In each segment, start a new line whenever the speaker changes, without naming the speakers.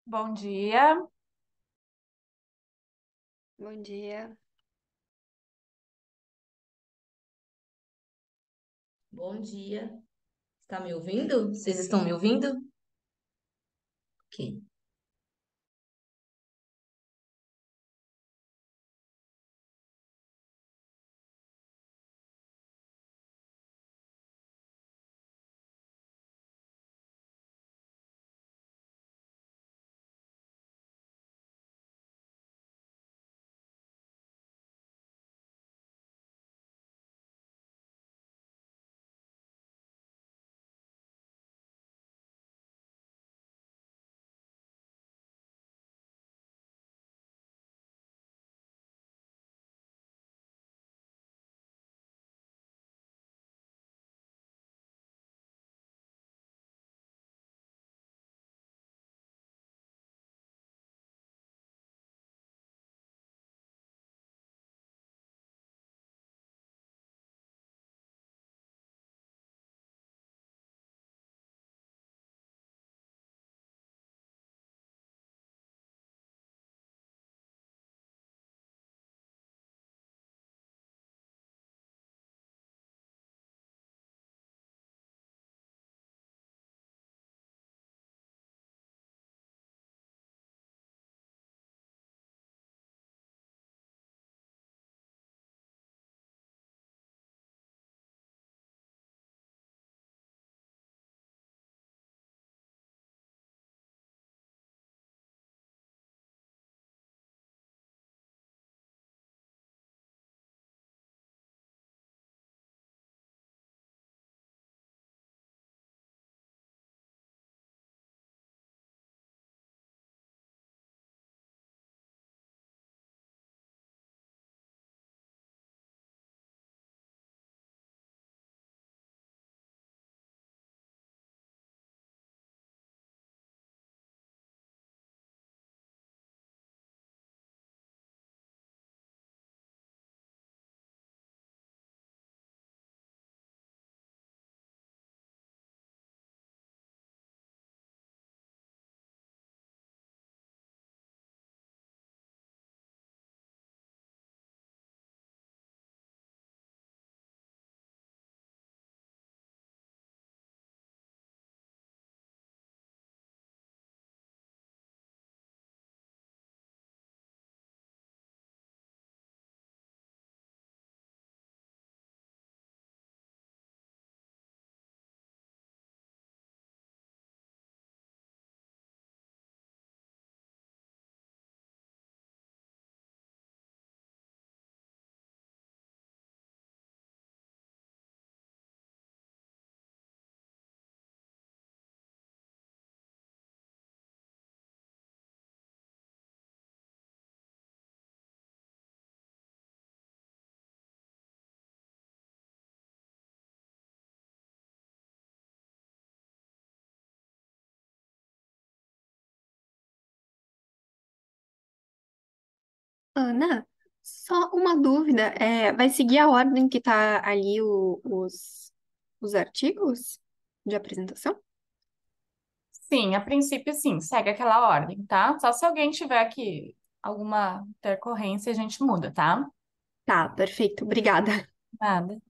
Bom dia.
Bom dia.
Bom dia. Está me ouvindo? Vocês estão me ouvindo? Ok.
Ana, só uma dúvida. Vai seguir a ordem que tá ali os artigos de apresentação?
Sim, a princípio sim, segue aquela ordem, tá? Só se alguém tiver aqui alguma intercorrência, a gente muda, tá?
Tá, perfeito. Obrigada.
Nada.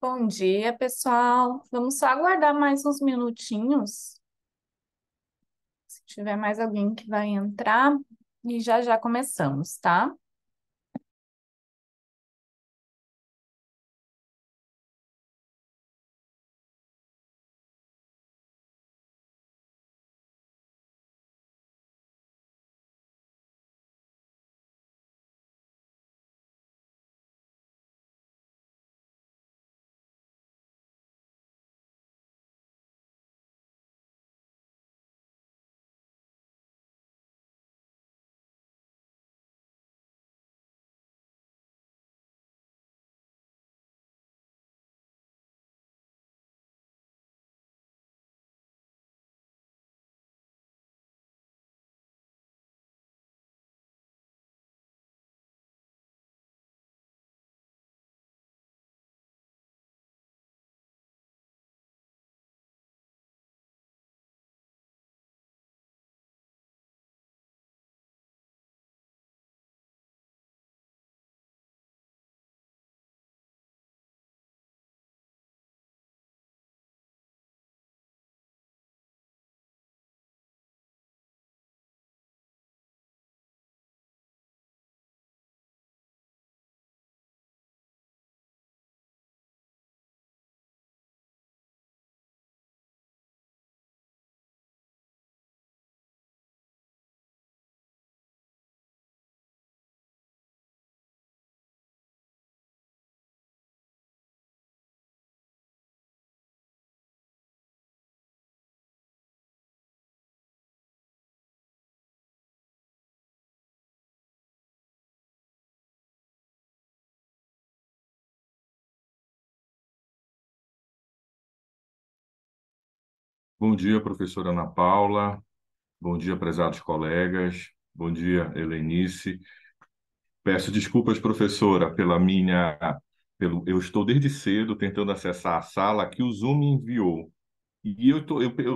Bom dia, pessoal. Vamos só aguardar mais uns minutinhos. Se tiver mais alguém que vai entrar, e já já começamos, tá?
Bom dia, professora Ana Paula. Bom dia, prezados colegas. Bom dia, Helenice. Peço desculpas, professora, eu estou desde cedo tentando acessar a sala que o Zoom me enviou. E eu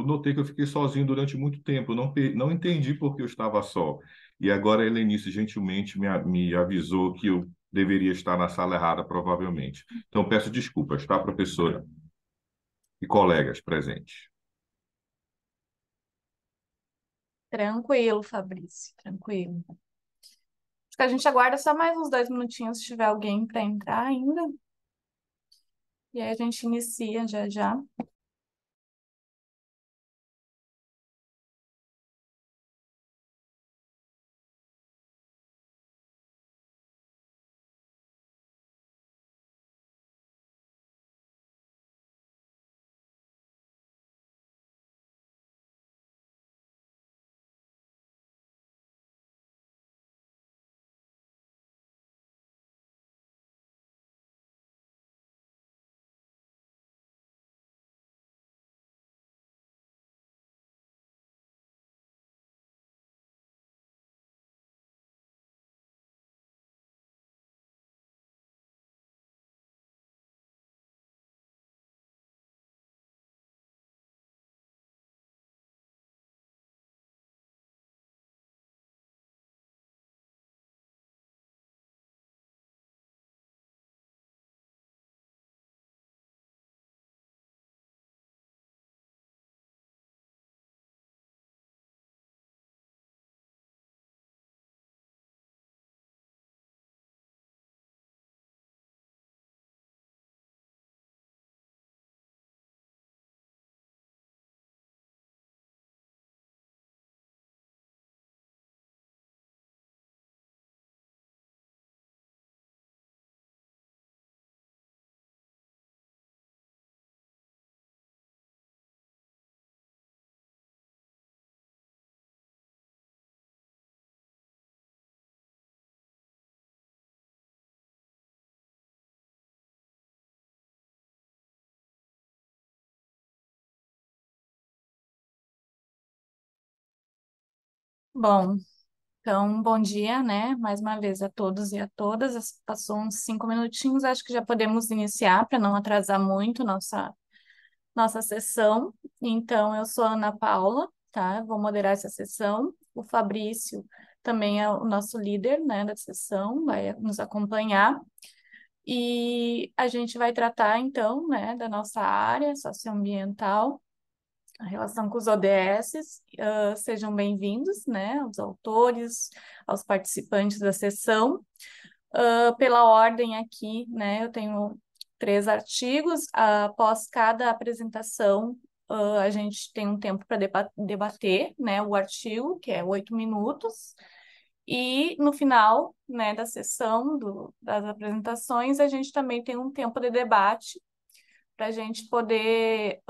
notei que eu fiquei sozinho durante muito tempo. Eu não entendi por que eu estava só. E agora a Helenice gentilmente me avisou que eu deveria estar na sala errada, provavelmente. Então, peço desculpas, tá, professora? E colegas presentes.
Tranquilo, Fabrício, tranquilo. Acho que a gente aguarda só mais uns 2 minutinhos se tiver alguém para entrar ainda. E aí a gente inicia já já. Bom, então, bom dia, né? Mais uma vez a todos e a todas. Passou uns 5 minutinhos, acho que já podemos iniciar para não atrasar muito nossa sessão. Então, eu sou a Ana Paula, tá? Eu vou moderar essa sessão. O Fabrício também é o nosso líder, né, da sessão, vai nos acompanhar. E a gente vai tratar, então, né, da nossa área socioambiental, a relação com os ODS. Sejam bem-vindos, né, aos autores, aos participantes da sessão. Pela ordem aqui, né, eu tenho 3 artigos. Após cada apresentação, a gente tem um tempo para debater, né, o artigo, que é 8 minutos. E no final, né, da sessão, das apresentações, a gente também tem um tempo de debate para a gente poder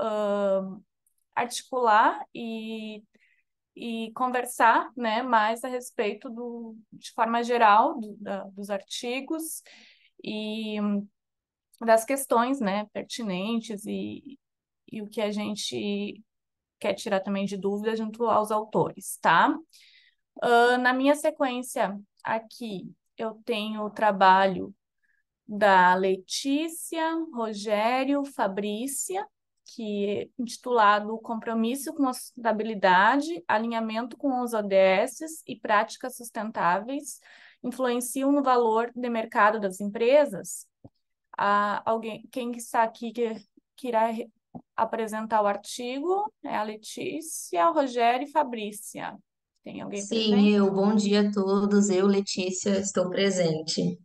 articular e conversar, né, mais a respeito de forma geral, dos artigos e das questões, né, pertinentes e o que a gente quer tirar também de dúvida junto aos autores, tá? Na minha sequência aqui, eu tenho o trabalho da Letícia, Rogério, Fabrícia, que é intitulado Compromisso com a Sustentabilidade, Alinhamento com os ODS e Práticas Sustentáveis Influenciam no Valor de Mercado das Empresas. Quem está aqui que irá apresentar o artigo é a Letícia, o Rogério e Fabrícia. Tem alguém
Sim,
presente?
bom dia a todos. Eu, Letícia, estou presente.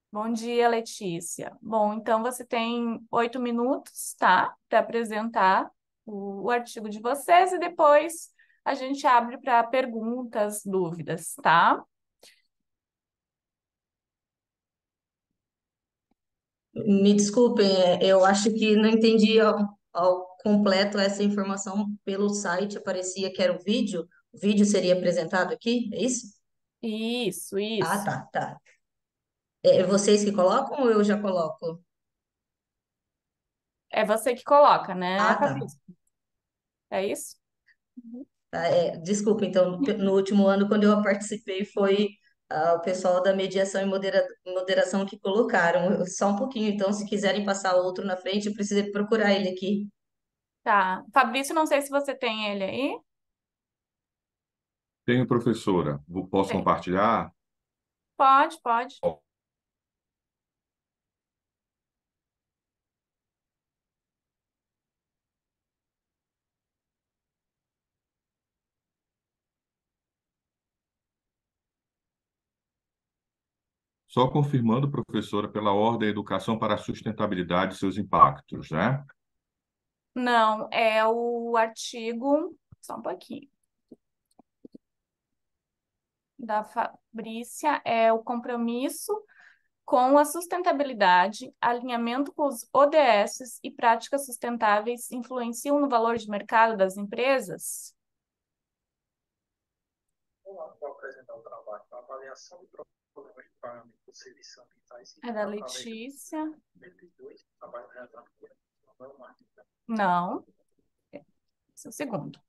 Bom dia, Letícia. Bom, então você tem 8 minutos, tá? Para apresentar o artigo de vocês e depois a gente abre para perguntas, dúvidas, tá?
Me desculpem, eu acho que não entendi ao completo essa informação pelo site. Aparecia que era o vídeo. O vídeo seria apresentado aqui, é isso?
Isso,
Ah,
isso.
tá, tá. É vocês que colocam ou eu já coloco?
É você que coloca, né,
Ah, tá.
Fabrício? É isso? Uhum.
Tá, desculpa, então, no último ano, quando eu participei, foi o pessoal da mediação e moderação que colocaram. Só um pouquinho, então, se quiserem passar outro na frente, eu preciso procurar ele aqui.
Tá. Fabrício, não sei se você tem ele aí.
Tenho, professora. Posso
Tem.
compartilhar?
Pode, pode.
Só confirmando, professora, pela ordem Educação para a Sustentabilidade e seus impactos, né?
Não, é o artigo. Só um pouquinho. Da Fabrícia é o compromisso com a sustentabilidade, alinhamento com os ODS e práticas sustentáveis influenciam no valor de mercado das empresas?
Vou apresentar o trabalho para avaliação de problemas de pagamento de serviços ambientais
É da
significativos através de
Letícia?
22, trabalho realizado por Manuel Martins.
Não, esse é o segundo.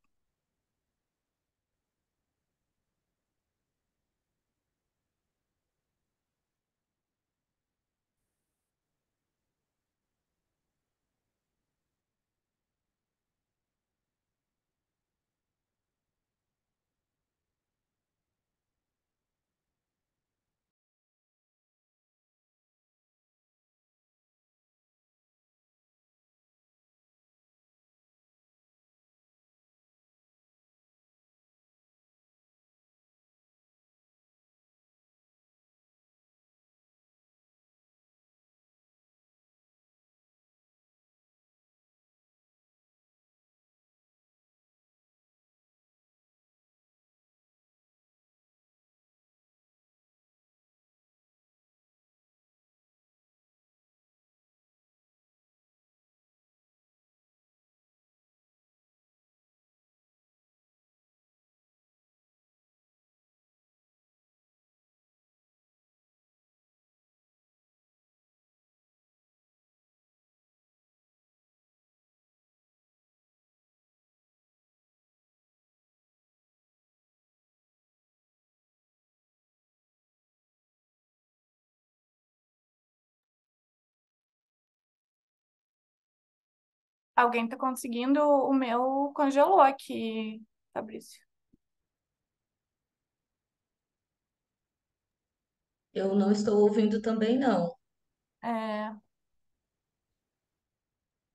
Alguém está conseguindo? O meu congelou aqui, Fabrício.
Eu não estou ouvindo também, não.
É,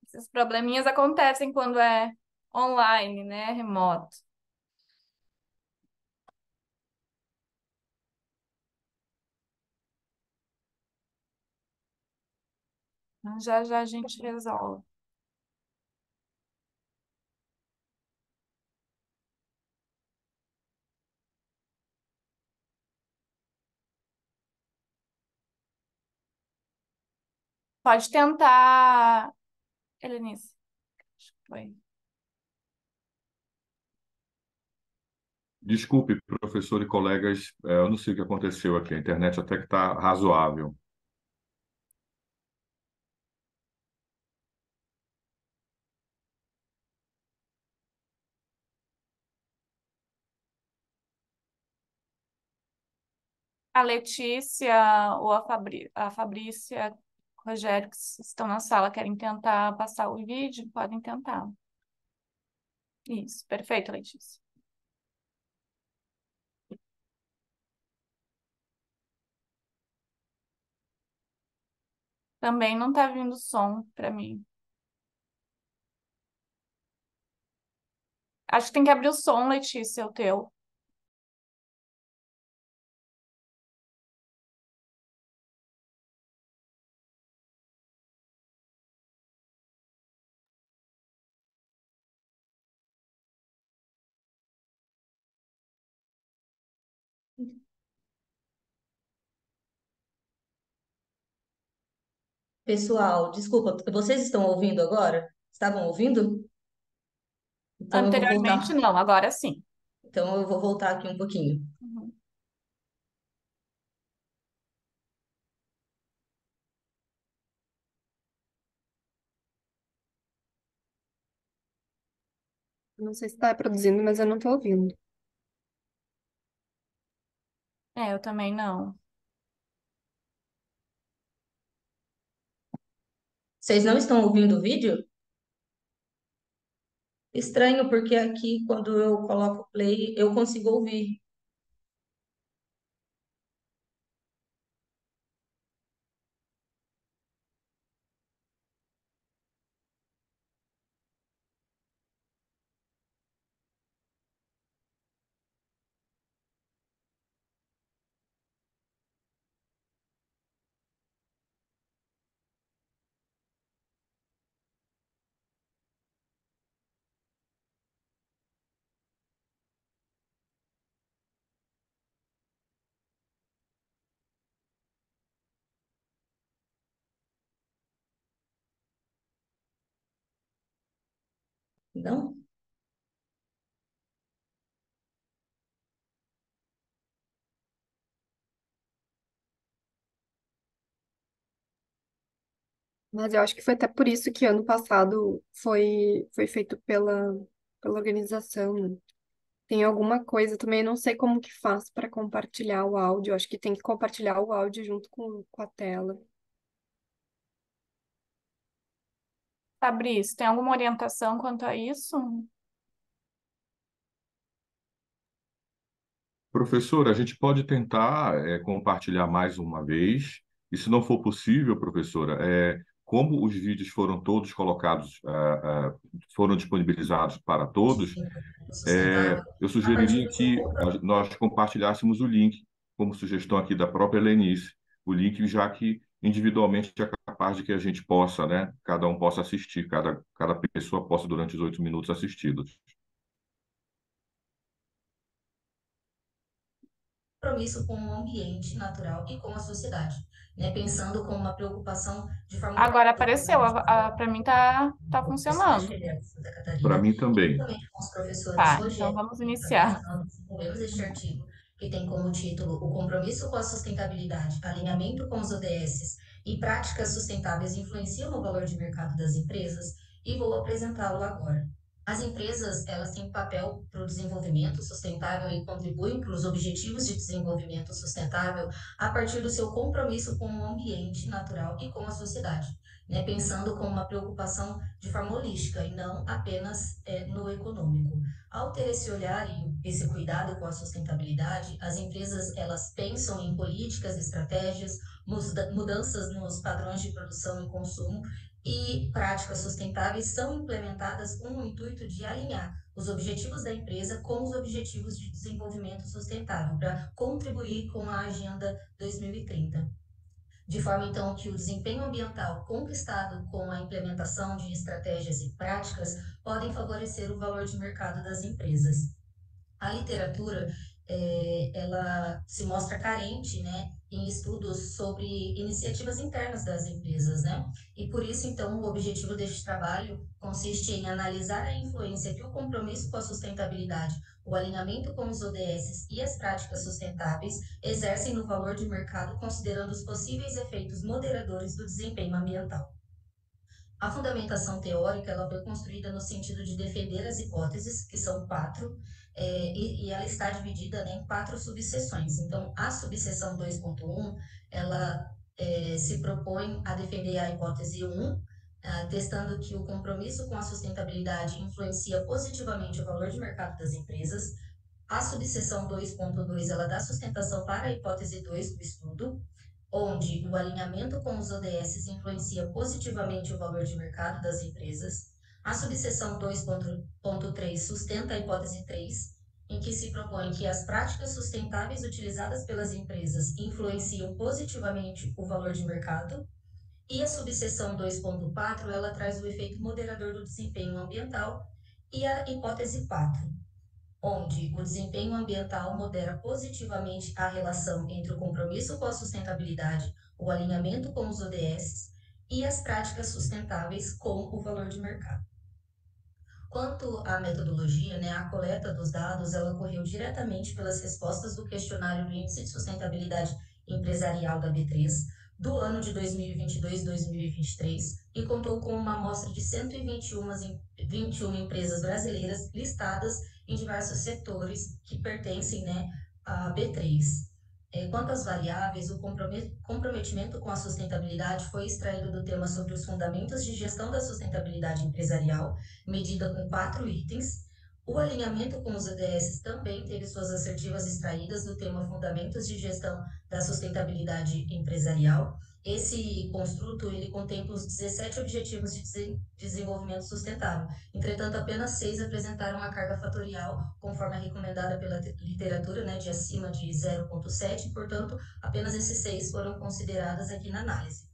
esses probleminhas acontecem quando é online, né? Remoto. Já já a gente resolve. Pode tentar, Helenice. Acho que foi.
Desculpe, professor e colegas, eu não sei o que aconteceu aqui. A internet até que está razoável.
A Letícia ou a Fabrícia, Rogério, que estão na sala, querem tentar passar o vídeo? Podem tentar. Isso, perfeito, Letícia. Também não tá vindo som para mim. Acho que tem que abrir o som, Letícia, o teu.
Pessoal, desculpa, vocês estão ouvindo agora? Estavam ouvindo? Então eu vou
Anteriormente,
voltar.
não, agora sim.
Então eu vou voltar aqui um pouquinho.
Uhum.
Não sei se está produzindo, mas eu não estou ouvindo.
É, eu também não.
Vocês não estão ouvindo o vídeo? Estranho, porque aqui, quando eu coloco play, eu consigo ouvir. Não?
Mas eu acho que foi até por isso que ano passado foi feito pela organização, né? Tem alguma coisa também, não sei como que faz para compartilhar o áudio. Acho que tem que compartilhar o áudio junto com a tela.
Fabrício, tem alguma orientação quanto a isso?
Professor, a gente pode tentar compartilhar mais uma vez, e se não for possível, professora, como os vídeos foram todos colocados, foram disponibilizados para todos,
Sustentável.
eu
A partir
sugeriria
do seu
que
compromisso.
nós compartilhássemos o link, como sugestão aqui da própria Lenice, o link, já que individualmente é capaz de que a gente possa, né, cada um possa assistir, cada pessoa possa, durante os 8 minutos, assisti-los.
Compromisso com o ambiente natural e com a sociedade, né? Pensando com uma preocupação de forma
Agora
holística,
apareceu, para mim tá
Universidade
funcionando.
Federal de Santa
Para
Catarina,
mim também.
juntamente com os professores
Tá, então
Rogério
vamos
e Fabiana,
iniciar.
nós desenvolvemos este artigo, que tem como título O Compromisso com a Sustentabilidade, Alinhamento com os ODS e Práticas Sustentáveis Influenciam no Valor de Mercado das Empresas, e vou apresentá-lo agora. As empresas, elas têm papel para o desenvolvimento sustentável e contribuem para os objetivos de desenvolvimento sustentável a partir do seu compromisso com o ambiente natural e com a sociedade, né? Pensando com uma preocupação de forma holística e não apenas no econômico. Ao ter esse olhar e esse cuidado com a sustentabilidade, as empresas elas pensam em políticas, estratégias, mudanças nos padrões de produção e consumo e práticas sustentáveis são implementadas com o intuito de alinhar os objetivos da empresa com os objetivos de desenvolvimento sustentável, para contribuir com a Agenda 2030. De forma, então, que o desempenho ambiental conquistado com a implementação de estratégias e práticas podem favorecer o valor de mercado das empresas. A literatura, ela se mostra carente, né, em estudos sobre iniciativas internas das empresas, né? E por isso, então, o objetivo deste trabalho consiste em analisar a influência que o compromisso com a sustentabilidade, o alinhamento com os ODS e as práticas sustentáveis exercem no valor de mercado, considerando os possíveis efeitos moderadores do desempenho ambiental. A fundamentação teórica ela foi construída no sentido de defender as hipóteses, que são 4, e ela está dividida, né, em 4 subseções. Então, a subseção 2.1, ela se propõe a defender a hipótese 1, testando que o compromisso com a sustentabilidade influencia positivamente o valor de mercado das empresas. A subseção 2.2, ela dá sustentação para a hipótese 2 do estudo, onde o alinhamento com os ODS influencia positivamente o valor de mercado das empresas. A subseção 2.3 sustenta a hipótese 3, em que se propõe que as práticas sustentáveis utilizadas pelas empresas influenciam positivamente o valor de mercado. E a subseção 2.4, ela traz o efeito moderador do desempenho ambiental. E a hipótese 4, onde o desempenho ambiental modera positivamente a relação entre o compromisso com a sustentabilidade, o alinhamento com os ODS e as práticas sustentáveis com o valor de mercado. Quanto à metodologia, né, a coleta dos dados ela ocorreu diretamente pelas respostas do questionário do Índice de Sustentabilidade Empresarial da B3 do ano de 2022-2023 e contou com uma amostra de 121 empresas brasileiras listadas em diversos setores que pertencem, né, à B3. Quanto às variáveis, o comprometimento com a sustentabilidade foi extraído do tema sobre os fundamentos de gestão da sustentabilidade empresarial, medida com 4 itens. O alinhamento com os ODS também teve suas assertivas extraídas do tema Fundamentos de Gestão da Sustentabilidade Empresarial. Esse construto ele contempla os 17 Objetivos de Desenvolvimento Sustentável. Entretanto, apenas 6 apresentaram a carga fatorial, conforme a recomendada pela literatura, né, de acima de 0,7, portanto, apenas esses 6 foram consideradas aqui na análise.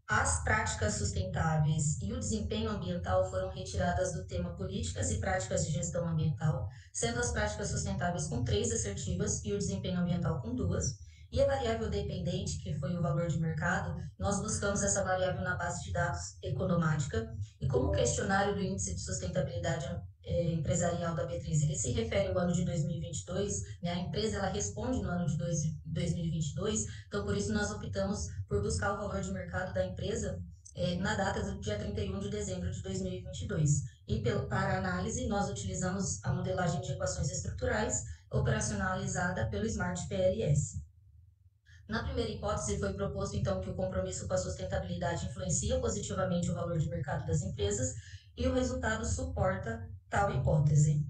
As práticas sustentáveis e o desempenho ambiental foram retiradas do tema Políticas e Práticas de Gestão Ambiental, sendo as práticas sustentáveis com 3 assertivas e o desempenho ambiental com 2. E a variável dependente, que foi o valor de mercado, nós buscamos essa variável na base de dados economática, e como o questionário do Índice de Sustentabilidade Empresarial da B3 ele se refere ao ano de 2022, né, a empresa ela responde no ano de 2022, então por isso nós optamos por buscar o valor de mercado da empresa na data do dia 31 de dezembro de 2022. E para análise, nós utilizamos a modelagem de equações estruturais operacionalizada pelo Smart PLS. Na primeira hipótese, foi proposto, então, que o compromisso com a sustentabilidade influencia positivamente o valor de mercado das empresas e o resultado suporta tal hipótese.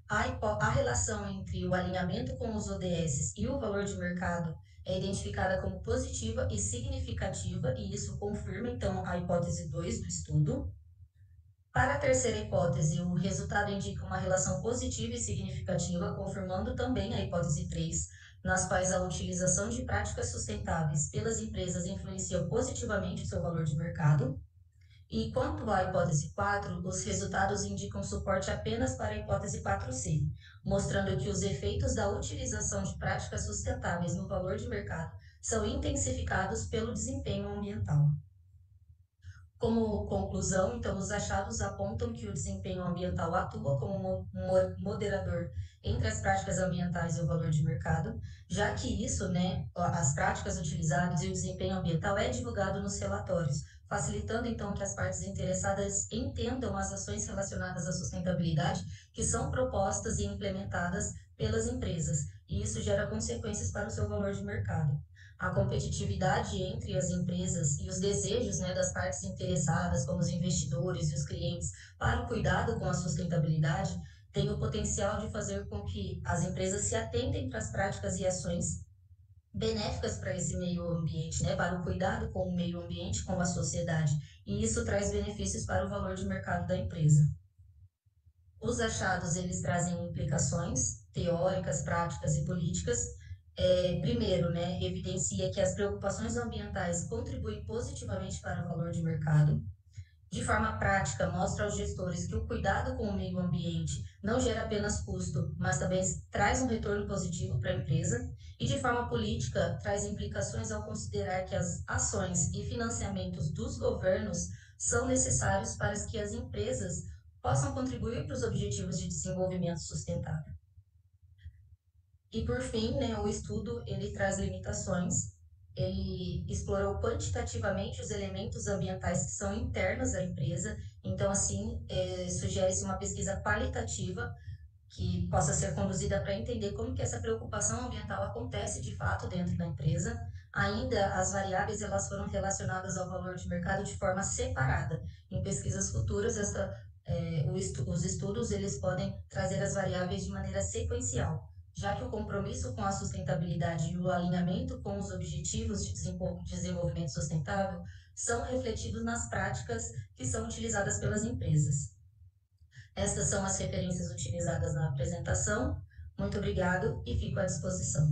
A relação entre o alinhamento com os ODS e o valor de mercado é identificada como positiva e significativa, e isso confirma, então, a hipótese 2 do estudo. Para a terceira hipótese, o resultado indica uma relação positiva e significativa, confirmando também a hipótese 3, nas quais a utilização de práticas sustentáveis pelas empresas influencia positivamente o seu valor de mercado. E quanto à hipótese 4, os resultados indicam suporte apenas para a hipótese 4C, mostrando que os efeitos da utilização de práticas sustentáveis no valor de mercado são intensificados pelo desempenho ambiental. Como conclusão, então, os achados apontam que o desempenho ambiental atua como moderador entre as práticas ambientais e o valor de mercado, já que isso, né, as práticas utilizadas e o desempenho ambiental é divulgado nos relatórios, facilitando, então, que as partes interessadas entendam as ações relacionadas à sustentabilidade que são propostas e implementadas pelas empresas, e isso gera consequências para o seu valor de mercado. A competitividade entre as empresas e os desejos, né, das partes interessadas, como os investidores e os clientes, para o cuidado com a sustentabilidade, tem o potencial de fazer com que as empresas se atentem para as práticas e ações benéficas para esse meio ambiente, né, para o cuidado com o meio ambiente, com a sociedade, e isso traz benefícios para o valor de mercado da empresa. Os achados, eles trazem implicações teóricas, práticas e políticas. Primeiro, né, evidencia que as preocupações ambientais contribuem positivamente para o valor de mercado. De forma prática, mostra aos gestores que o cuidado com o meio ambiente não gera apenas custo, mas também traz um retorno positivo para a empresa. E de forma política, traz implicações ao considerar que as ações e financiamentos dos governos são necessários para que as empresas possam contribuir para os objetivos de desenvolvimento sustentável. E por fim, né, o estudo ele traz limitações. Ele explorou quantitativamente os elementos ambientais que são internos à empresa. Então, assim, sugere-se uma pesquisa qualitativa que possa ser conduzida para entender como que essa preocupação ambiental acontece de fato dentro da empresa. Ainda as variáveis elas foram relacionadas ao valor de mercado de forma separada. Em pesquisas futuras, os estudos eles podem trazer as variáveis de maneira sequencial, já que o compromisso com a sustentabilidade e o alinhamento com os objetivos de desenvolvimento sustentável são refletidos nas práticas que são utilizadas pelas empresas. Estas são as referências utilizadas na apresentação. Muito obrigado e fico à disposição.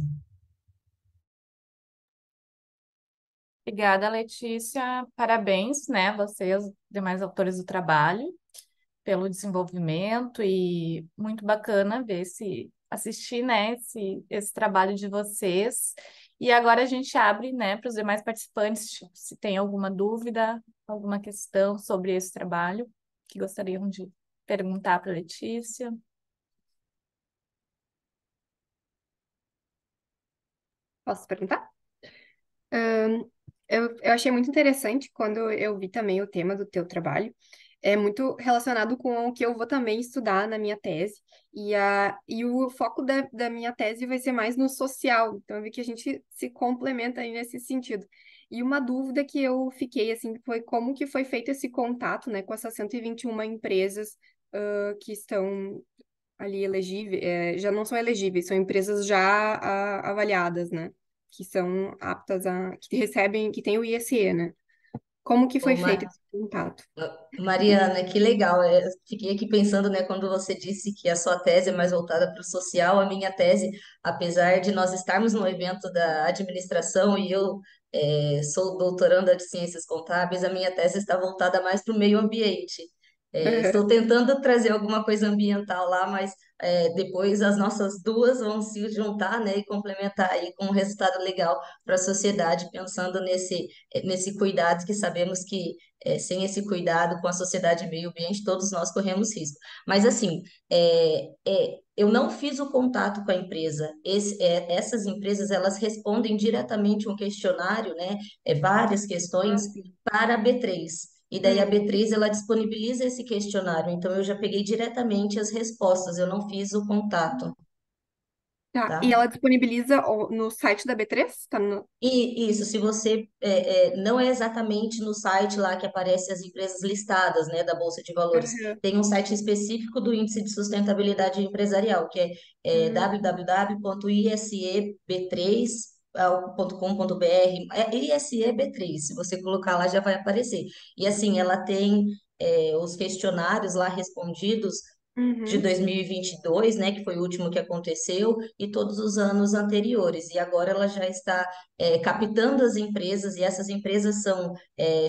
Obrigada, Letícia. Parabéns, né, você e os demais autores do trabalho, pelo desenvolvimento e muito bacana ver assistir, né, esse trabalho de vocês. E agora a gente abre, né, para os demais participantes, tipo, se tem alguma dúvida, alguma questão sobre esse trabalho que gostariam de perguntar para a Letícia.
Posso perguntar? Eu achei muito interessante quando eu vi também o tema do teu trabalho. É muito relacionado com o que eu vou também estudar na minha tese. E o foco da minha tese vai ser mais no social. Então, eu vi que a gente se complementa aí nesse sentido. E uma dúvida que eu fiquei, assim, foi como que foi feito esse contato, né, com essas 121 empresas, que estão ali elegíveis, já não são elegíveis, são empresas já avaliadas, né? Que são aptas que recebem, que tem o ISE, né? Como que foi
Ô,
feito esse contato?
Mariana, que legal. Fiquei aqui pensando, né, quando você disse que a sua tese é mais voltada para o social, a minha tese, apesar de nós estarmos no evento da administração e eu sou doutoranda de ciências contábeis, a minha tese está voltada mais para o meio ambiente. Estou tentando trazer alguma coisa ambiental lá, mas depois as nossas duas vão se juntar, né, e complementar aí com um resultado legal para a sociedade, pensando nesse cuidado que sabemos que sem esse cuidado com a sociedade e meio ambiente, todos nós corremos risco. Mas, assim, eu não fiz o contato com a empresa. Essas empresas, elas respondem diretamente um questionário, né? Várias questões
Ah, sim.
para a B3. E daí a
Uhum.
B3, ela disponibiliza esse questionário. Então, eu já peguei diretamente as respostas. Eu não fiz o contato,
Tá. E
tá?
ela disponibiliza no site da B3? Tá no...
E isso, se você não é exatamente no site lá que aparecem as empresas listadas, né, da Bolsa de Valores.
Uhum.
Tem um site específico do Índice de Sustentabilidade Empresarial, que é
Uhum.
www.iseb3.com.br. ISEB3, se você colocar lá já vai aparecer. E assim, ela tem os questionários lá respondidos de
Uhum.
2022, né, que foi o último que aconteceu, e todos os anos anteriores. E agora ela já está captando as empresas, e essas empresas são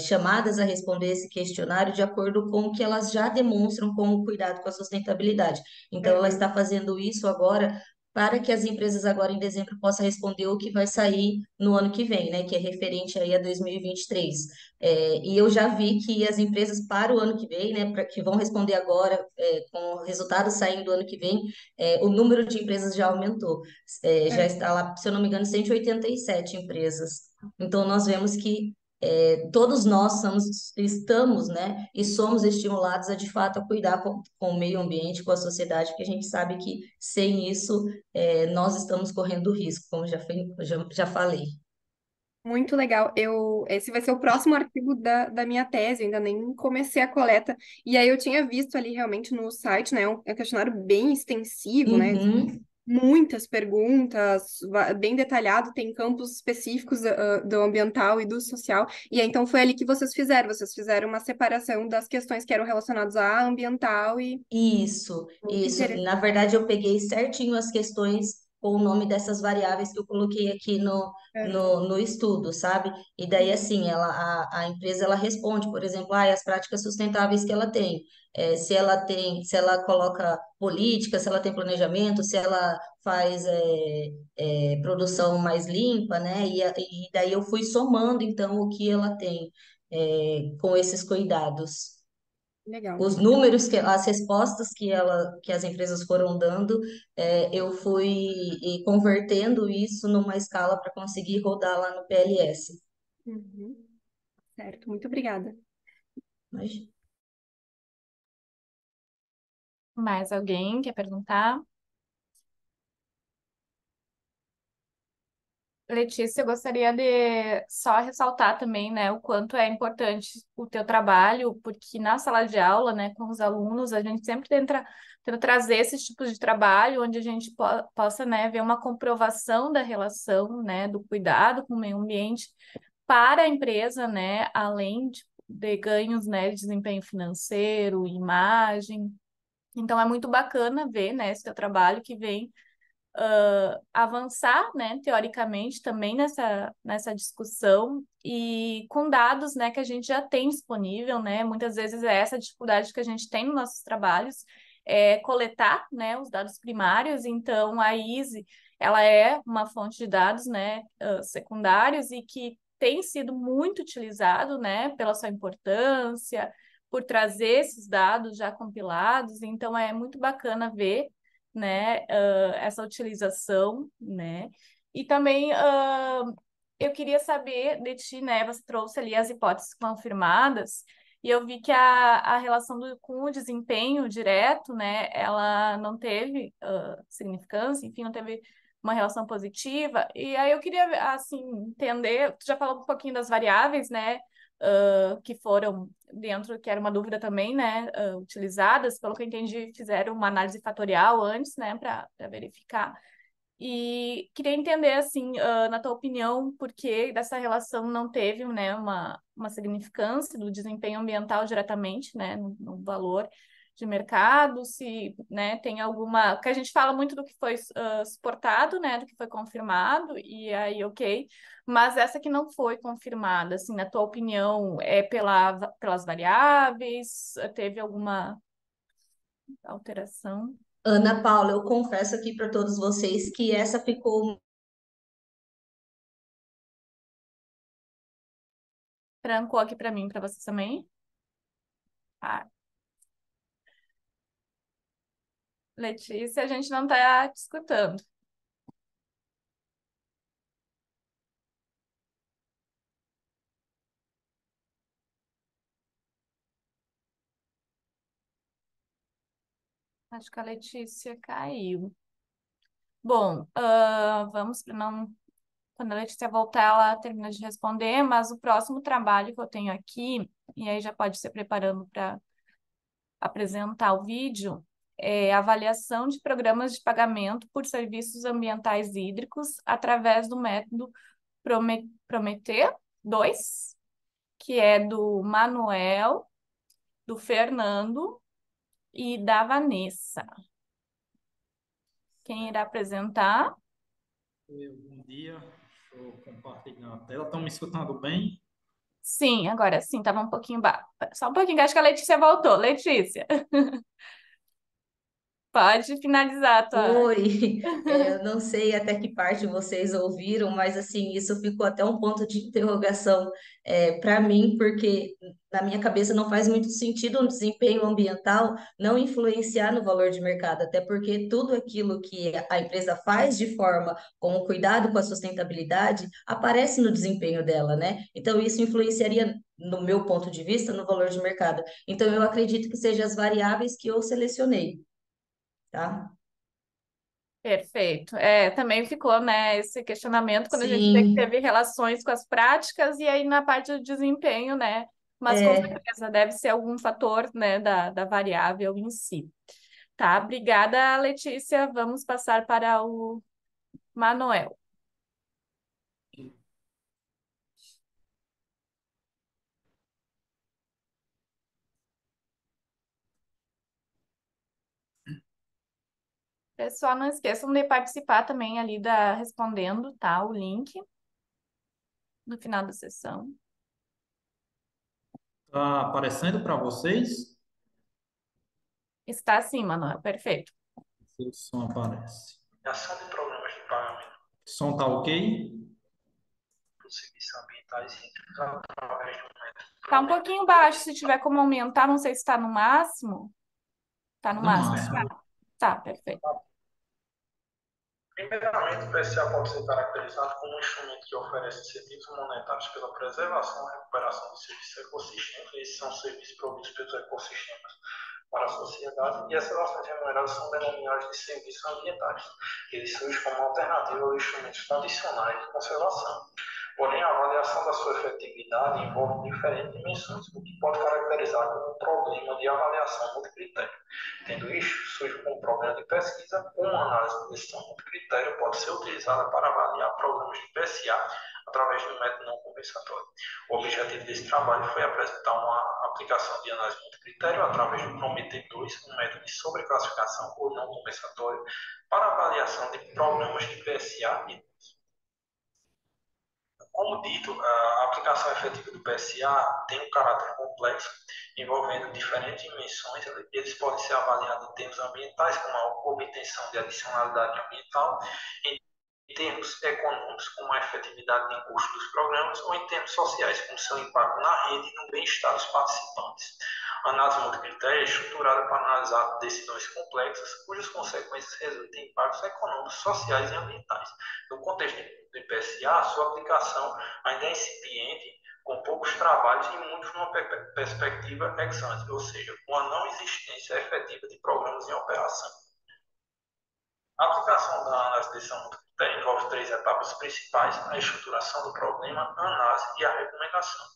chamadas a responder esse questionário de acordo com o que elas já demonstram como cuidado com a sustentabilidade. Então, ela
Uhum.
está fazendo isso agora para que as empresas agora em dezembro possam responder o que vai sair no ano que vem, né, que é referente aí a 2023. E eu já vi que as empresas para o ano que vem, né, que vão responder agora, com o resultado saindo do ano que vem, o número de empresas já aumentou. Já
Uhum.
está lá, se eu não me engano, 187 empresas. Então, nós vemos que todos nós estamos, né, e somos estimulados a, de fato, a cuidar com o meio ambiente, com a sociedade, porque a gente sabe que sem isso, nós estamos correndo risco, como já falei.
Muito legal. Esse vai ser o próximo artigo da minha tese, eu ainda nem comecei a coleta. E aí eu tinha visto ali realmente no site, né? É um questionário bem extensivo, né?
Uhum.
Muitas perguntas, bem detalhado, tem campos específicos do ambiental e do social. E aí, então foi ali que vocês fizeram uma separação das questões que eram relacionadas a ambiental e
Isso,
muito
isso. Na
interessante.
verdade, eu peguei certinho as questões com o nome dessas variáveis que eu coloquei aqui
Aham.
no estudo, sabe? E daí, assim, a empresa ela responde, por exemplo, as práticas sustentáveis que ela tem. Se ela coloca política, se ela tem planejamento, se ela faz produção mais limpa, né? E daí eu fui somando, então, o que ela tem com esses cuidados.
Legal.
Os números, as respostas que as empresas foram dando, eu fui convertendo isso numa escala para conseguir rodar lá no PLS.
Uhum. Certo, muito obrigada.
Mas,
Mais alguém quer perguntar? Letícia, eu gostaria de só ressaltar também, né, o quanto é importante o teu trabalho, porque na sala de aula, né, com os alunos, a gente sempre tenta trazer esses tipos de trabalho onde a gente possa, né, ver uma comprovação da relação, né, do cuidado com o meio ambiente para a empresa, né, além de ganhos, né, de desempenho financeiro, imagem. Então é muito bacana ver, né, esse teu trabalho que vem avançar, né, teoricamente também nessa discussão e com dados, né, que a gente já tem disponível, né, muitas vezes é essa dificuldade que a gente tem nos nossos trabalhos, é coletar, né, os dados primários, então a ISE, ela é uma fonte de dados, né, secundários e que tem sido muito utilizado, né, pela sua importância, por trazer esses dados já compilados, então é muito bacana ver, né, essa utilização, né? E também eu queria saber de ti, né? Você trouxe ali as hipóteses confirmadas, e eu vi que a relação com o desempenho direto, né? Ela não teve significância, enfim, não teve uma relação positiva. E aí eu queria, assim, entender, tu já falou um pouquinho das variáveis, né? Que foram dentro, que era uma dúvida também, né, utilizadas, pelo que eu entendi, fizeram uma análise fatorial antes, né, para verificar. E queria entender, assim, na tua opinião, por que dessa relação não teve, né, uma significância do desempenho ambiental diretamente, né, no valor de mercado, se, né, tem alguma... Porque a gente fala muito do que foi suportado, né, do que foi confirmado, e aí, ok, mas essa que não foi confirmada, assim, na tua opinião, é pelas variáveis? Teve alguma alteração?
Ana Paula, eu confesso aqui para todos vocês que essa ficou.
Trancou aqui para mim, para vocês também? Ah, Letícia, a gente não está te escutando. Acho que a Letícia caiu. Bom, vamos para não. Quando a Letícia voltar, ela termina de responder, mas o próximo trabalho que eu tenho aqui, e aí já pode ser preparando para apresentar o vídeo, é avaliação de programas de pagamento por serviços ambientais hídricos através do método Prometer 2, que é do Manuel, do Fernando e da Vanessa. Quem irá apresentar?
Bom dia, deixa eu compartilhar a tela. Estão me escutando bem?
Sim, agora sim, estava um pouquinho só um pouquinho, que acho que a Letícia voltou. Letícia, pode finalizar a tua.
Oi, eu não sei até que parte vocês ouviram, mas assim, isso ficou até um ponto de interrogação para mim, porque na minha cabeça não faz muito sentido um desempenho ambiental não influenciar no valor de mercado, até porque tudo aquilo que a empresa faz de forma com o cuidado com a sustentabilidade aparece no desempenho dela, né? Então isso influenciaria, no meu ponto de vista, no valor de mercado. Então eu acredito que sejam as variáveis que eu selecionei, tá?
Perfeito. Também ficou, né, esse questionamento quando a gente
Sim,
teve relações com as práticas e aí na parte do desempenho, né? Mas com
é,
certeza deve ser algum fator, né, da variável em si. Tá, obrigada, Letícia. Vamos passar para o Manuel. Pessoal, não esqueçam de participar também ali da respondendo, tá? O link no final da sessão.
Tá aparecendo para vocês?
Está sim, Manuel. Perfeito.
Seu som aparece.
Ação de programas de pagamento
Som tá ok?
por serviços ambientais e através do método
Tá um pouquinho baixo, se tiver como aumentar, não sei se está no máximo. Tá no
No
máximo?
máximo.
Tá, perfeito.
Primeiramente, o PSA pode ser caracterizado como um instrumento que oferece incentivos monetários pela preservação e recuperação de serviços ecossistêmicos. Esses são serviços providos pelos ecossistemas para a sociedade, e essas ações remuneradas são denominadas de serviços ambientais. Eles surgem como alternativa aos instrumentos tradicionais de conservação. Porém, a avaliação da sua efetividade envolve diferentes dimensões, o que pode caracterizar como um problema de avaliação multicritério. Tendo isto, surge como problema de pesquisa, uma análise de decisão multicritério pode ser utilizada para avaliar programas de PSA através de um método não compensatório. O objetivo desse trabalho foi apresentar uma aplicação de análise multicritério através do Prometei 2, um método de sobreclassificação ou não compensatório para avaliação de programas de PSA e, como dito, a aplicação efetiva do PSA tem um caráter complexo, envolvendo diferentes dimensões. Eles podem ser avaliados em termos ambientais, como a obtenção de adicionalidade ambiental, em termos econômicos, como a efetividade de custo dos programas, ou em termos sociais, como seu impacto na rede e no bem-estar dos participantes. A análise multicritério é estruturada para analisar decisões complexas, cujas consequências resultam em impactos econômicos, sociais e ambientais. No contexto do IPSA, sua aplicação ainda é incipiente, com poucos trabalhos e muitos numa perspectiva ex ante, ou seja, com a não existência efetiva de programas em operação. A aplicação da análise de decisão multicritério envolve três etapas principais: a estruturação do problema, a análise e a recomendação.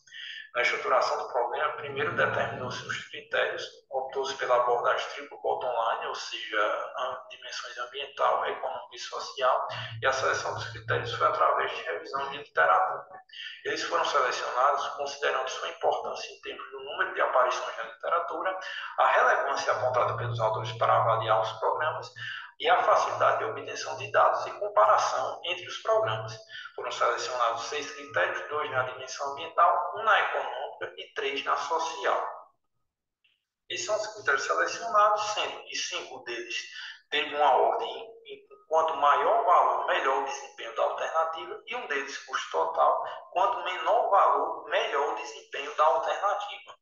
Na estruturação do problema, primeiro determinou-se os critérios, optou-se pela abordagem triple bottom line, ou seja, dimensões ambiental, econômica e social, e a seleção dos critérios foi através de revisão de literatura. Eles foram selecionados considerando sua importância em termos do número de aparições na literatura, a relevância apontada pelos autores para avaliar os programas e a facilidade de obtenção de dados e comparação entre os programas. Foram selecionados 6 critérios, 2 na dimensão ambiental, 1 na econômica e 3 na social. Esses são os critérios selecionados, sendo que 5 deles têm uma ordem em quanto maior o valor, melhor o desempenho da alternativa, e um deles, custo total, quanto menor o valor, melhor o desempenho da alternativa.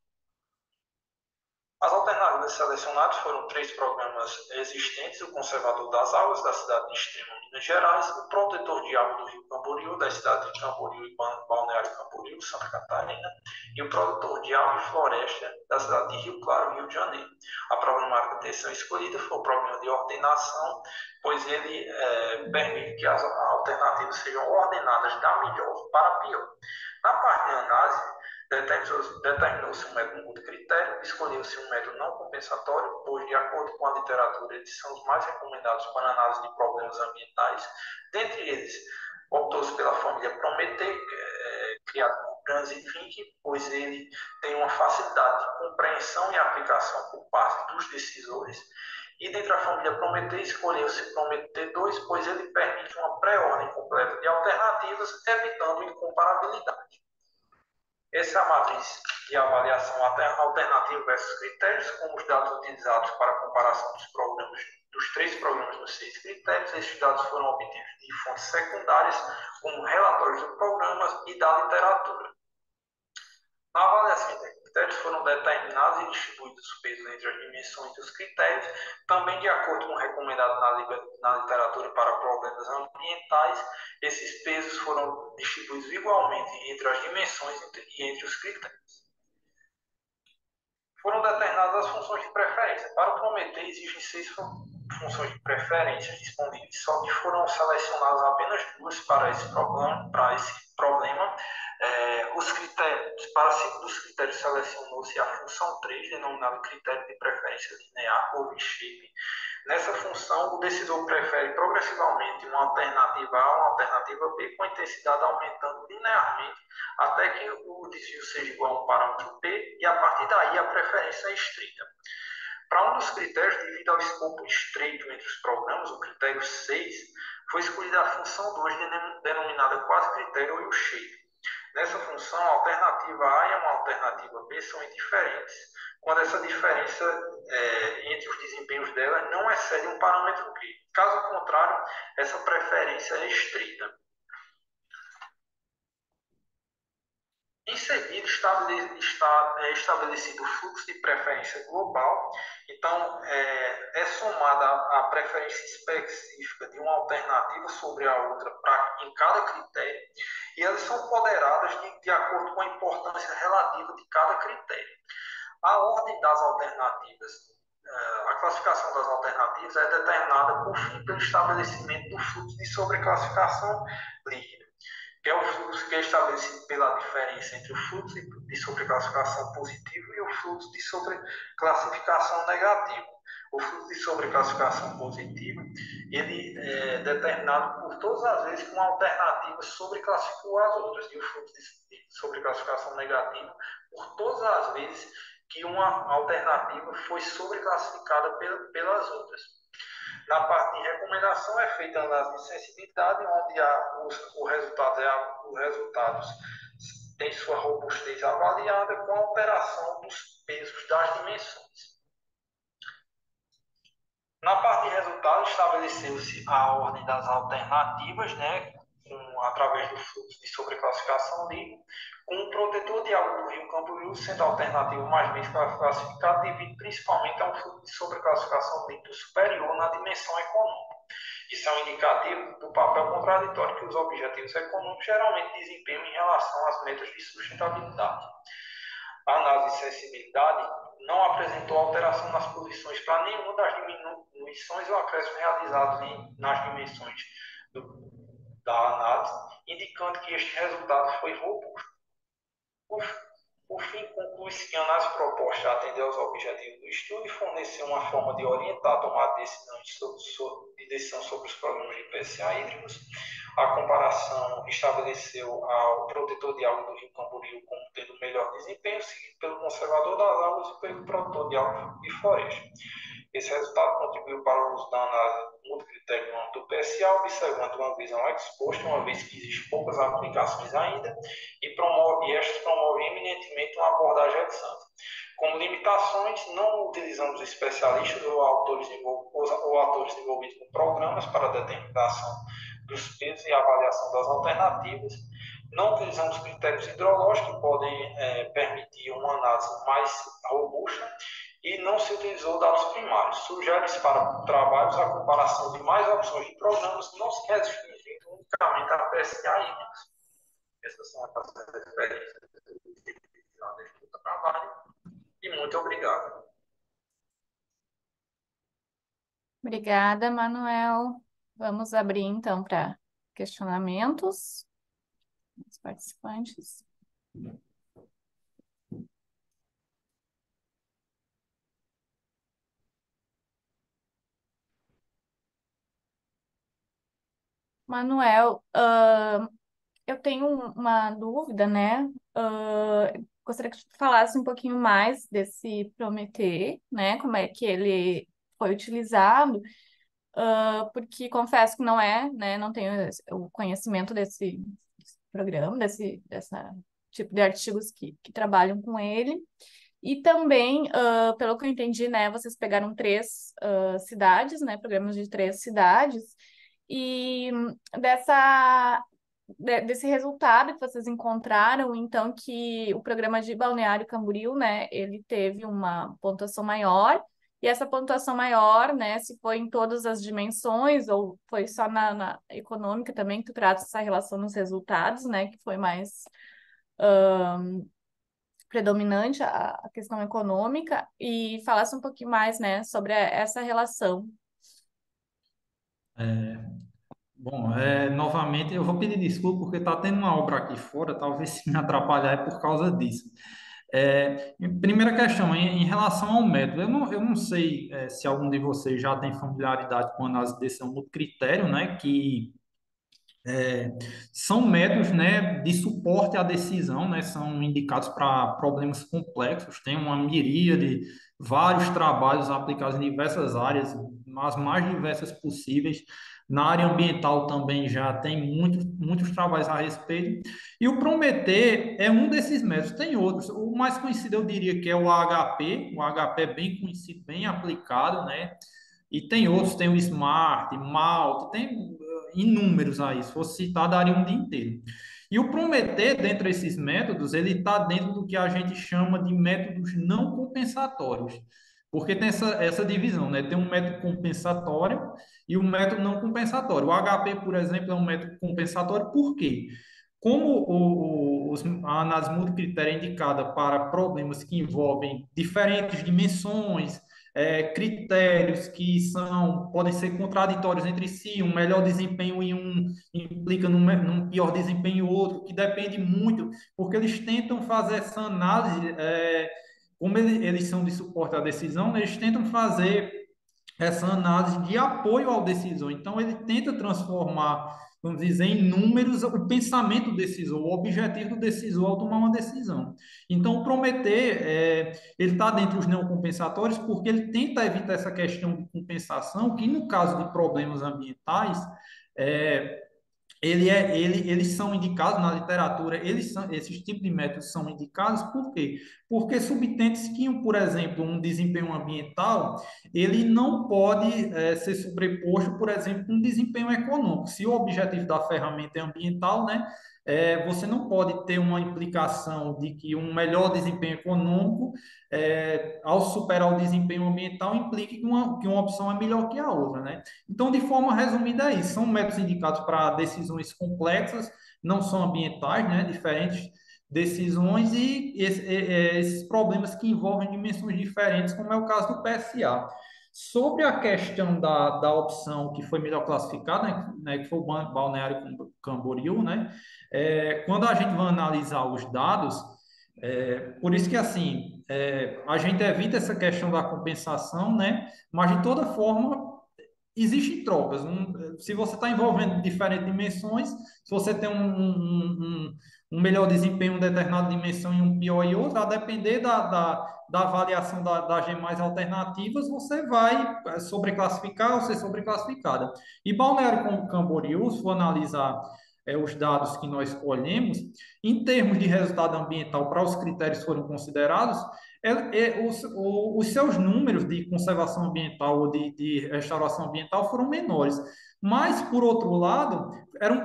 As alternativas selecionadas foram três programas existentes: o Conservador das Águas, da cidade de Extrema, Minas Gerais; o Protetor de Água do Rio Camboriú, da cidade de Camboriú e Balneário Camboriú, Santa Catarina; e o Produtor de Água e Floresta, da cidade de Rio Claro, Rio de Janeiro. A problemática de atenção escolhida foi o problema de ordenação, pois ele permite que as alternativas sejam ordenadas da melhor para a pior. Na parte de análise, determinou-se um método multicritério, escolheu-se um método não compensatório, pois, de acordo com a literatura, eles são os mais recomendados para análise de problemas ambientais. Dentre eles, optou-se pela família Prometei, criado por Gans e Fink, pois ele tem uma facilidade de compreensão e aplicação por parte dos decisores. E dentre a família Prometei, escolheu-se Prometei 2, pois ele permite uma pré-ordem completa de alternativas, evitando incomparabilidade. Essa é a matriz de avaliação alternativa versus critérios, com os dados utilizados para a comparação dos três programas nos 6 critérios. Esses dados foram obtidos de fontes secundárias, como relatórios de programas e da literatura. Na avaliação de critérios, foram determinados e distribuídos os pesos entre as dimensões dos critérios, também de acordo com o recomendado na literatura para problemas ambientais. Esses pesos foram distribuídos igualmente entre as dimensões e entre os critérios. Foram determinadas as funções de preferência. Para o Prometei, existem 6 funções de preferência disponíveis, só que foram selecionadas apenas duas para esse problema. Os critérios, para segundo os critérios, selecionou-se a função 3, denominada critério de preferência linear ou V-shape. Nessa função, o decisor prefere progressivamente uma alternativa A ou uma alternativa B, com a intensidade aumentando linearmente até que o desvio seja igual a um parâmetro P, e a partir daí a preferência é estrita. Para um dos critérios, devido ao escopo estreito entre os programas, o critério 6, foi escolhida a função 2, denominada quase critério ou U-shape. Nessa função, a alternativa A e uma alternativa B são indiferentes, quando essa diferença entre os desempenhos delas não excede um parâmetro B. Caso contrário, essa preferência é estrita. Em seguida, está estabelecido o fluxo de preferência global. Então, é somada a preferência específica de uma alternativa sobre a outra em cada critério, e elas são ponderadas de acordo com a importância relativa de cada critério. A ordem das alternativas, a classificação das alternativas é determinada, por fim, pelo estabelecimento do fluxo de sobreclassificação líquida, que é o fluxo que é estabelecido pela diferença entre o fluxo de sobreclassificação positivo e o fluxo de sobreclassificação negativo. O fluxo de sobreclassificação positivo, ele é determinado por todas as vezes que uma alternativa sobreclassificou as outras, e o fluxo de sobreclassificação negativa por todas as vezes que uma alternativa foi sobreclassificada pelas outras. Na parte de recomendação é feita a análise de sensibilidade, onde os resultados têm sua robustez avaliada com a alteração dos pesos das dimensões. Na parte de resultados, estabeleceu-se a ordem das alternativas, através do fluxo de sobreclassificação livre, com o protetor de água do Rio Camboriú sendo a alternativa mais bem classificada, devido principalmente a um fluxo de sobreclassificação líquido superior na dimensão econômica. Isso é um indicativo do papel contraditório que os objetivos econômicos geralmente desempenham em relação às metas de sustentabilidade. A análise de sensibilidade não apresentou alteração nas posições para nenhuma das diminuições ou acréscimos realizados nas dimensões da análise, indicando que este resultado foi robusto. Por fim, conclui-se que a análise proposta atender aos objetivos do estudo e forneceu uma forma de orientar a tomada de decisão sobre os programas de PSA hídricos. A comparação estabeleceu o protetor de água do Rio Camboriú como tendo melhor desempenho, seguido pelo conservador das águas e pelo protetor de água de floresta. Esse resultado contribuiu para o uso da análise multicritério do PSA, observando uma visão exposta, uma vez que existem poucas aplicações ainda, e estas promovem eminentemente uma abordagem ex ante. Como limitações, não utilizamos especialistas ou atores envolvidos com programas para a determinação dos pesos e avaliação das alternativas. Não utilizamos critérios hidrológicos que podem permitir uma análise mais robusta, e não se utilizou dados primários. Sugere-se para trabalhos a comparação de mais opções de programas, não se restringindo unicamente a PSA hídricos. Essas são as referências do trabalho, e muito obrigado.
Obrigada, Manuel. Vamos abrir, então, para questionamentos dos participantes. Manuel, eu tenho uma dúvida, né? Gostaria que tu falasse um pouquinho mais desse Prometer, né? Como é que ele foi utilizado, porque confesso que não né? Não tenho o conhecimento desse programa, dessa tipo de artigos que trabalham com ele. E também, pelo que eu entendi, né? Vocês pegaram 3 cidades, né? Programas de 3 cidades. E desse resultado que vocês encontraram, então, que o programa de Balneário Camboriú, né, ele teve uma pontuação maior, e essa pontuação maior, né, se foi em todas as dimensões, ou foi só na econômica também, que tu trata essa relação nos resultados, né, que foi mais predominante a questão econômica, e falasse um pouquinho mais, né, sobre essa relação.
Bom, novamente eu vou pedir desculpa porque está tendo uma obra aqui fora, talvez se me atrapalhar é por causa disso. Primeira questão, em relação ao método, eu não sei se algum de vocês já tem familiaridade com a análise de decisão multicritério, né, que é, são métodos, né, de suporte à decisão, né, são indicados para problemas complexos, tem uma miríade, vários trabalhos aplicados em diversas áreas, as mais diversas possíveis. Na área ambiental também já tem muitos trabalhos a respeito. E o Prometer é um desses métodos, tem outros. O mais conhecido eu diria que é o AHP, o AHP é bem conhecido, bem aplicado, né? E tem outros, tem o Smart, Malt, tem inúmeros aí. Se fosse citar, daria um dia inteiro. E o Prometer, dentre esses métodos, ele está dentro do que a gente chama de métodos não compensatórios. Porque tem essa divisão, né? Tem um método compensatório e um método não compensatório. O HP, por exemplo, é um método compensatório, por quê? Como a análise multicritério é indicada para problemas que envolvem diferentes dimensões, critérios que podem ser contraditórios entre si, um melhor desempenho em um implica num pior desempenho em outro, que depende muito, porque eles tentam fazer essa análise, como eles são de suporte à decisão, né, eles tentam fazer essa análise de apoio ao decisor. Então, ele tenta transformar, vamos dizer, em números o pensamento do decisor, o objetivo do decisor ao tomar uma decisão. Então, o Prometer, ele está dentro dos não compensatórios porque ele tenta evitar essa questão de compensação, que no caso de problemas ambientais, é, eles são indicados na literatura, esses tipos de métodos são indicados por quê? Porque subtende-se que, por exemplo, um desempenho ambiental, ele não pode ser sobreposto, por exemplo, a um desempenho econômico. Se o objetivo da ferramenta é ambiental, né, você não pode ter uma implicação de que um melhor desempenho econômico, ao superar o desempenho ambiental, implique que uma opção é melhor que a outra, né? Então, de forma resumida, é isso. São métodos indicados para decisões complexas, não são ambientais, né? Diferentes decisões e esses problemas que envolvem dimensões diferentes, como é o caso do PSA. Sobre a questão da opção que foi melhor classificada, que foi o Balneário Camboriú, né? Quando a gente vai analisar os dados, por isso que assim a gente evita essa questão da compensação, né? Mas de toda forma existem trocas. Se você está envolvendo diferentes dimensões, se você tem um melhor desempenho em determinada dimensão e um pior em outra, a depender da avaliação das demais alternativas, você vai sobreclassificar ou ser sobreclassificada. E Balneário Camboriú, se for analisar os dados que nós escolhemos, em termos de resultado ambiental, para os critérios que foram considerados, os seus números de conservação ambiental ou de restauração ambiental foram menores. Mas, por outro lado,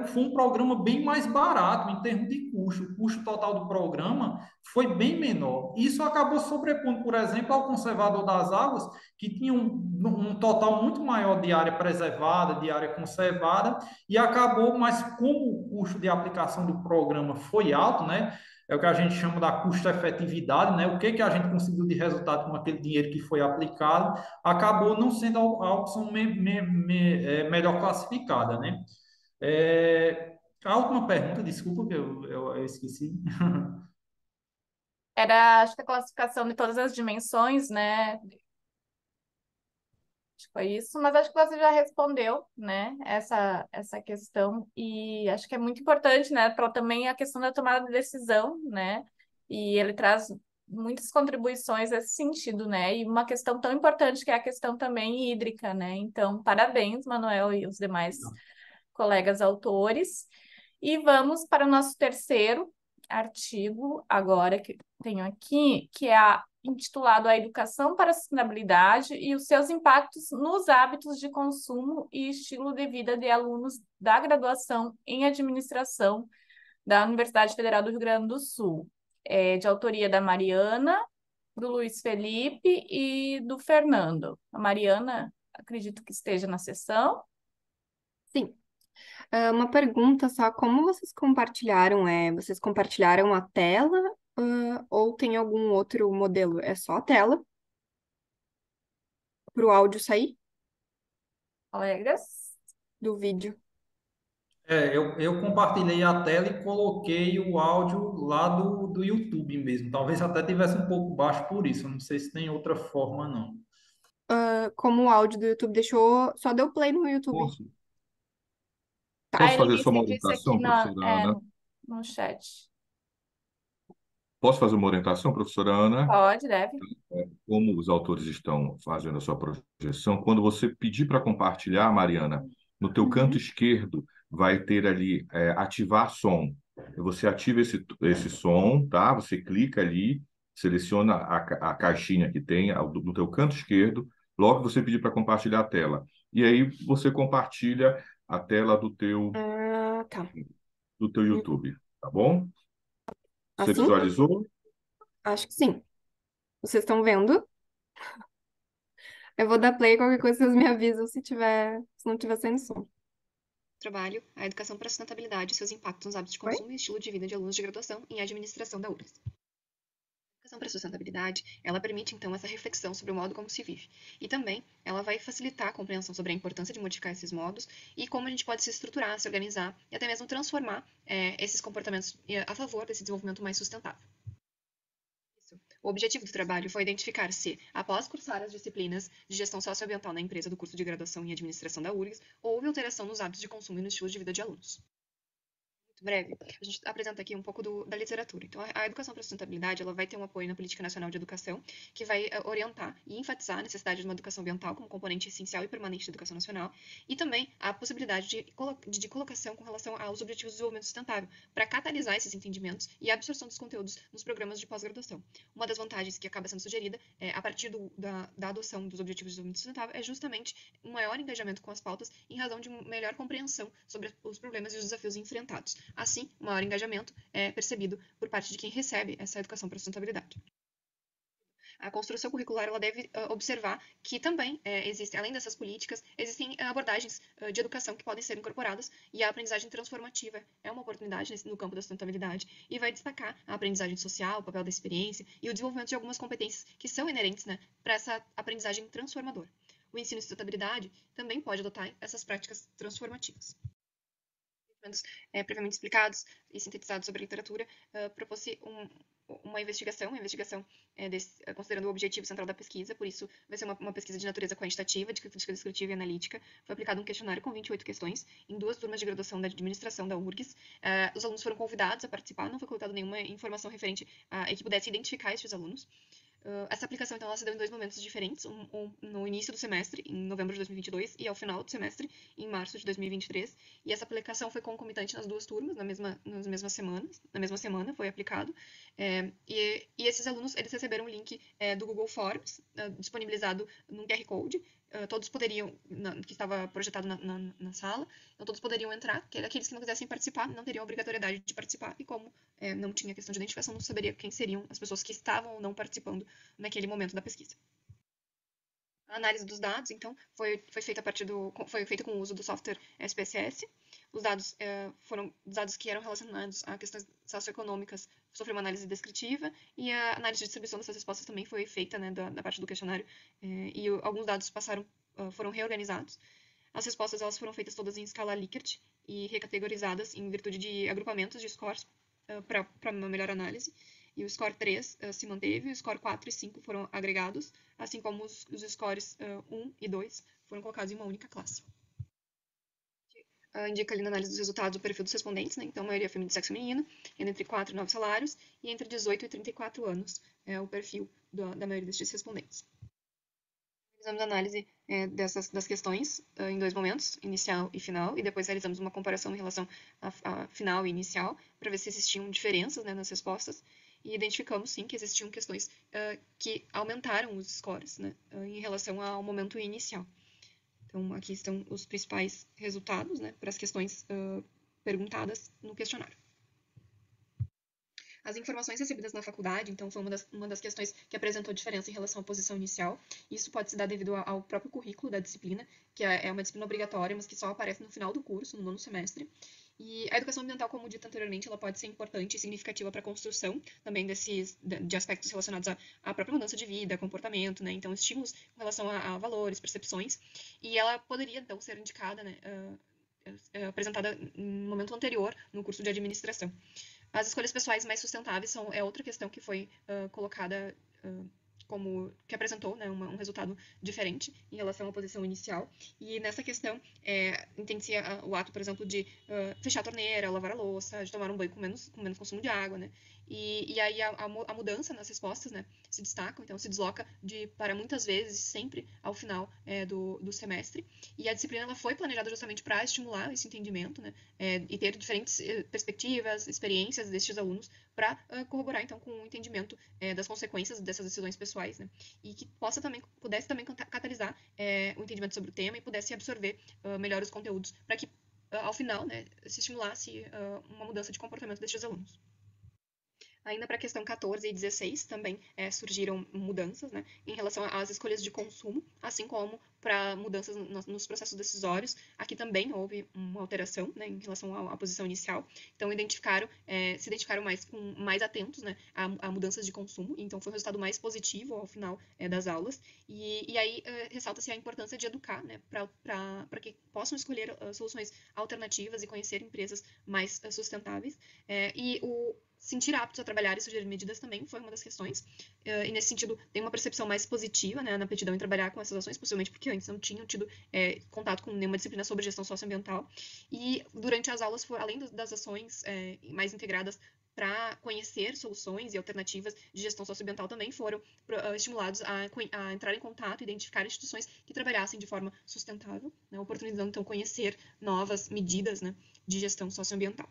foi um programa bem mais barato em termos de custo. O custo total do programa foi bem menor. Isso acabou sobrepondo, por exemplo, ao conservador das águas, que tinha um total muito maior de área preservada, de área conservada, e acabou, mas como o custo de aplicação do programa foi alto, né? É o que a gente chama da custo-efetividade, né? O que a gente conseguiu de resultado com aquele dinheiro que foi aplicado, acabou não sendo a opção melhor classificada, né? A última pergunta, desculpa que eu esqueci.
Era, acho que a classificação de todas as dimensões, né? Acho que foi isso, mas acho que você já respondeu, né, essa questão, e acho que é muito importante, né, para também a questão da tomada de decisão, né, e ele traz muitas contribuições nesse sentido, né, e uma questão tão importante que é a questão também hídrica, né, então, parabéns, Manuel e os demais colegas autores, e vamos para o nosso terceiro artigo, agora que tenho aqui, que é intitulado A Educação para a Sustentabilidade e os seus impactos nos hábitos de consumo e estilo de vida de alunos da graduação em administração da Universidade Federal do Rio Grande do Sul. É de autoria da Mariana, do Luiz Felipe e do Fernando. A Mariana, acredito que esteja na sessão.
Sim. Uma pergunta só, como vocês compartilharam? Vocês compartilharam a tela, ou tem algum outro modelo? É só a tela para o áudio sair?
Colegas?
do vídeo.
Eu compartilhei a tela e coloquei o áudio lá do YouTube mesmo. Talvez até tivesse um pouco baixo por isso. Eu não sei se tem outra forma, não.
Como o áudio do YouTube deixou, só deu play no YouTube.
Posso,
A
posso fazer só uma
Helenice disse aqui
orientação, professora Ana?
no chat.
Posso fazer uma orientação, professora Ana?
Pode, deve.
Como os autores estão fazendo a sua projeção, quando você pedir para compartilhar, Mariana, no teu canto
Uhum.
esquerdo vai ter ali ativar som. Você ativa esse som, tá? Você clica ali, seleciona a caixinha que tem no teu canto esquerdo, logo você pedir para compartilhar a tela. E aí você compartilha a tela
Ah, tá.
do teu YouTube, tá bom? Você
Assim?
visualizou?
Acho que sim. Vocês estão vendo? Eu vou dar play, qualquer coisa vocês me avisam se não tiver saindo som. Trabalho, a educação para a sustentabilidade e seus impactos nos hábitos de Oi? consumo e estilo de vida de alunos de graduação em administração da URGS. A educação para a sustentabilidade, ela permite então essa reflexão sobre o modo como se vive. E também ela vai facilitar a compreensão sobre a importância de modificar esses modos e como a gente pode se estruturar, se organizar e até mesmo transformar esses comportamentos a favor desse desenvolvimento mais sustentável. O objetivo do trabalho foi identificar se, após cursar as disciplinas de gestão socioambiental na empresa do curso de graduação em administração da URGS, houve alteração nos hábitos de consumo e no estilo de vida de alunos. Muito breve, a gente apresenta aqui um pouco da literatura. Então, a educação para a sustentabilidade ela vai ter um apoio na Política Nacional de Educação, que vai orientar e enfatizar a necessidade de uma educação ambiental como componente essencial e permanente da educação nacional, e também a possibilidade de colocação com relação aos Objetivos de Desenvolvimento Sustentável, para catalisar esses entendimentos e a absorção dos conteúdos nos programas de pós-graduação. Uma das vantagens que acaba sendo sugerida, a partir da adoção dos Objetivos de Desenvolvimento Sustentável, é justamente um maior engajamento com as pautas em razão de melhor compreensão sobre os problemas e os desafios enfrentados. Assim, o maior engajamento é percebido por parte de quem recebe essa educação para a sustentabilidade. A construção curricular ela deve observar que também além dessas políticas, existem abordagens de educação que podem ser incorporadas e a aprendizagem transformativa é uma oportunidade no campo da sustentabilidade e vai destacar a aprendizagem social, o papel da experiência e o desenvolvimento de algumas competências que são inerentes, né, para essa aprendizagem transformadora. O ensino de sustentabilidade também pode adotar essas práticas transformativas. Previamente explicados e sintetizados sobre a literatura, propôs-se uma investigação considerando o objetivo central da pesquisa, por isso vai ser uma pesquisa de natureza quantitativa, de crítica descritiva e analítica. Foi aplicado um questionário com 28 questões em 2 turmas de graduação da administração da URGS. Os alunos foram convidados a participar, não foi coletada nenhuma informação referente a que pudesse identificar estes alunos. Essa aplicação, então, ela se deu em 2 momentos diferentes, no início do semestre, em novembro de 2022, e ao final do semestre, em março de 2023. E essa aplicação foi concomitante nas 2 turmas, nas mesmas semanas, na mesma semana foi aplicado. E esses alunos, eles receberam o link do Google Forms, disponibilizado num QR Code. Todos poderiam, que estava projetado na sala, então todos poderiam entrar, aqueles que não quisessem participar não teriam a obrigatoriedade de participar, e como não tinha questão de identificação, não saberia quem seriam as pessoas que estavam ou não participando naquele momento da pesquisa. A análise dos dados, então, foi feita com o uso do software SPSS. Os dados foram dados que eram relacionados a questões socioeconômicas, sofreu uma análise descritiva, e a análise de distribuição dessas respostas também foi feita, né, da parte do questionário, e alguns dados foram reorganizados. As respostas elas foram feitas todas em escala Likert e recategorizadas em virtude de agrupamentos de scores para uma melhor análise. E o score 3 se manteve, o score 4 e 5 foram agregados, assim como os scores 1 e 2 foram colocados em uma única classe. Indica ali na análise dos resultados o perfil dos respondentes, né? Então, a maioria de sexo feminino, entre 4 e 9 salários, e entre 18 e 34 anos é o perfil da maioria destes respondentes. Realizamos a análise das questões em 2 momentos, inicial e final, e depois realizamos uma comparação em relação a final e inicial, para ver se existiam diferenças, né, nas respostas, e identificamos, sim, que existiam questões que aumentaram os scores, né, em relação ao momento inicial. Então, aqui estão os principais resultados, né, para as questões perguntadas no questionário. As informações recebidas na faculdade, então, foi uma das questões que apresentou diferença em relação à posição inicial. Isso pode se dar devido ao próprio currículo da disciplina, que é uma disciplina obrigatória, mas que só aparece no final do curso, no 9º semestre. E a educação ambiental, como dito anteriormente, ela pode ser importante e significativa para a construção também de aspectos relacionados à própria mudança de vida, comportamento, né? Então, estímulos com relação a valores, percepções. E ela poderia, então, ser indicada, né,
apresentada no momento anterior no curso de administração. As escolhas pessoais mais sustentáveis é outra questão que foi colocada como que apresentou, né, um resultado diferente em relação à posição inicial. E nessa questão, entende-se o ato, por exemplo, de fechar a torneira, lavar a louça, de tomar um banho com menos consumo de água, né? E aí a mudança nas respostas, né, se destaca, então se desloca para muitas vezes, sempre ao final do semestre. E a disciplina ela foi planejada justamente para estimular esse entendimento, né, e ter diferentes perspectivas, experiências destes alunos para corroborar então com o entendimento das consequências dessas decisões pessoais, né, e que pudesse também catalisar o entendimento sobre o tema e pudesse absorver melhor os conteúdos para que ao final, né, se estimulasse uma mudança de comportamento destes alunos. Ainda para a questão 14 e 16 também surgiram mudanças, né, em relação às escolhas de consumo, assim como para mudanças nos processos decisórios. Aqui também houve uma alteração, né, em relação à posição inicial. Então, se identificaram mais atentos, né, a mudanças de consumo. Então, foi um resultado mais positivo ao final das aulas. E aí ressalta-se a importância de educar, né, para que possam escolher soluções alternativas e conhecer empresas mais sustentáveis. E sentir aptos a trabalhar e sugerir medidas também foi uma das questões. E nesse sentido, tem uma percepção mais positiva, né, na aptidão em trabalhar com essas ações, possivelmente porque antes não tinham tido contato com nenhuma disciplina sobre gestão socioambiental. E durante as aulas, além das ações mais integradas para conhecer soluções e alternativas de gestão socioambiental, também foram estimulados a entrar em contato e identificar instituições que trabalhassem de forma sustentável, né, oportunizando, então, conhecer novas medidas, né, de gestão socioambiental.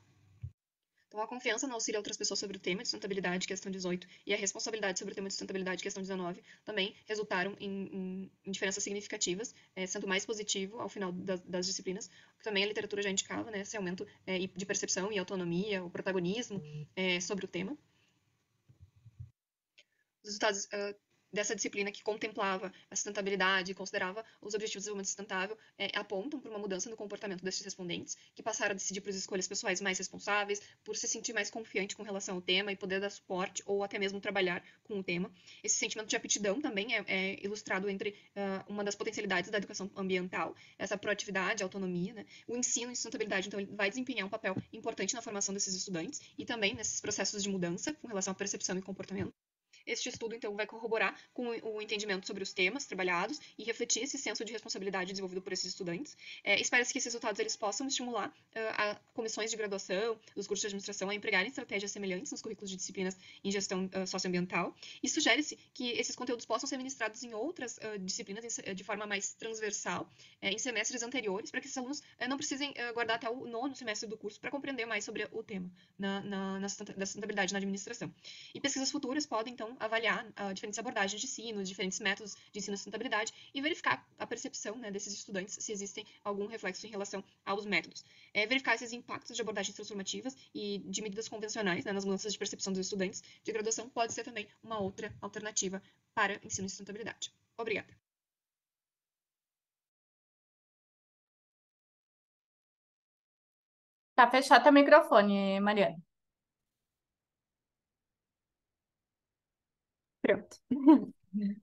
Então, a confiança no auxílio a outras pessoas sobre o tema de sustentabilidade, questão 18, e a responsabilidade sobre o tema de sustentabilidade, questão 19, também resultaram em diferenças significativas, sendo mais positivo ao final das disciplinas, que também a literatura já indicava, né, esse aumento de percepção e autonomia, o protagonismo sobre o tema. Os resultados dessa disciplina que contemplava a sustentabilidade e considerava os objetivos de desenvolvimento sustentável apontam para uma mudança no comportamento desses respondentes, que passaram a decidir por escolhas pessoais mais responsáveis, por se sentir mais confiante com relação ao tema e poder dar suporte ou até mesmo trabalhar com o tema. Esse sentimento de aptidão também é ilustrado entre uma das potencialidades da educação ambiental, essa proatividade, autonomia, né? O ensino em sustentabilidade, então, ele vai desempenhar um papel importante na formação desses estudantes e também nesses processos de mudança com relação à percepção e comportamento. Este estudo, então, vai corroborar com o entendimento sobre os temas trabalhados e refletir esse senso de responsabilidade desenvolvido por esses estudantes. Espera-se que esses resultados eles possam estimular a comissões de graduação, os cursos de administração a empregarem estratégias semelhantes nos currículos de disciplinas em gestão socioambiental, e sugere-se que esses conteúdos possam ser ministrados em outras disciplinas de forma mais transversal, em semestres anteriores, para que esses alunos não precisem guardar até o 9º semestre do curso para compreender mais sobre o tema da sustentabilidade na administração. E pesquisas futuras podem, então, avaliar diferentes abordagens de ensino, diferentes métodos de ensino de sustentabilidade e verificar a percepção, né, desses estudantes, se existem algum reflexo em relação aos métodos. Verificar esses impactos de abordagens transformativas e de medidas convencionais, né, nas mudanças de percepção dos estudantes de graduação pode ser também uma outra alternativa para ensino de sustentabilidade. Obrigada.
Tá fechado teu microfone, Mariana.
Pronto.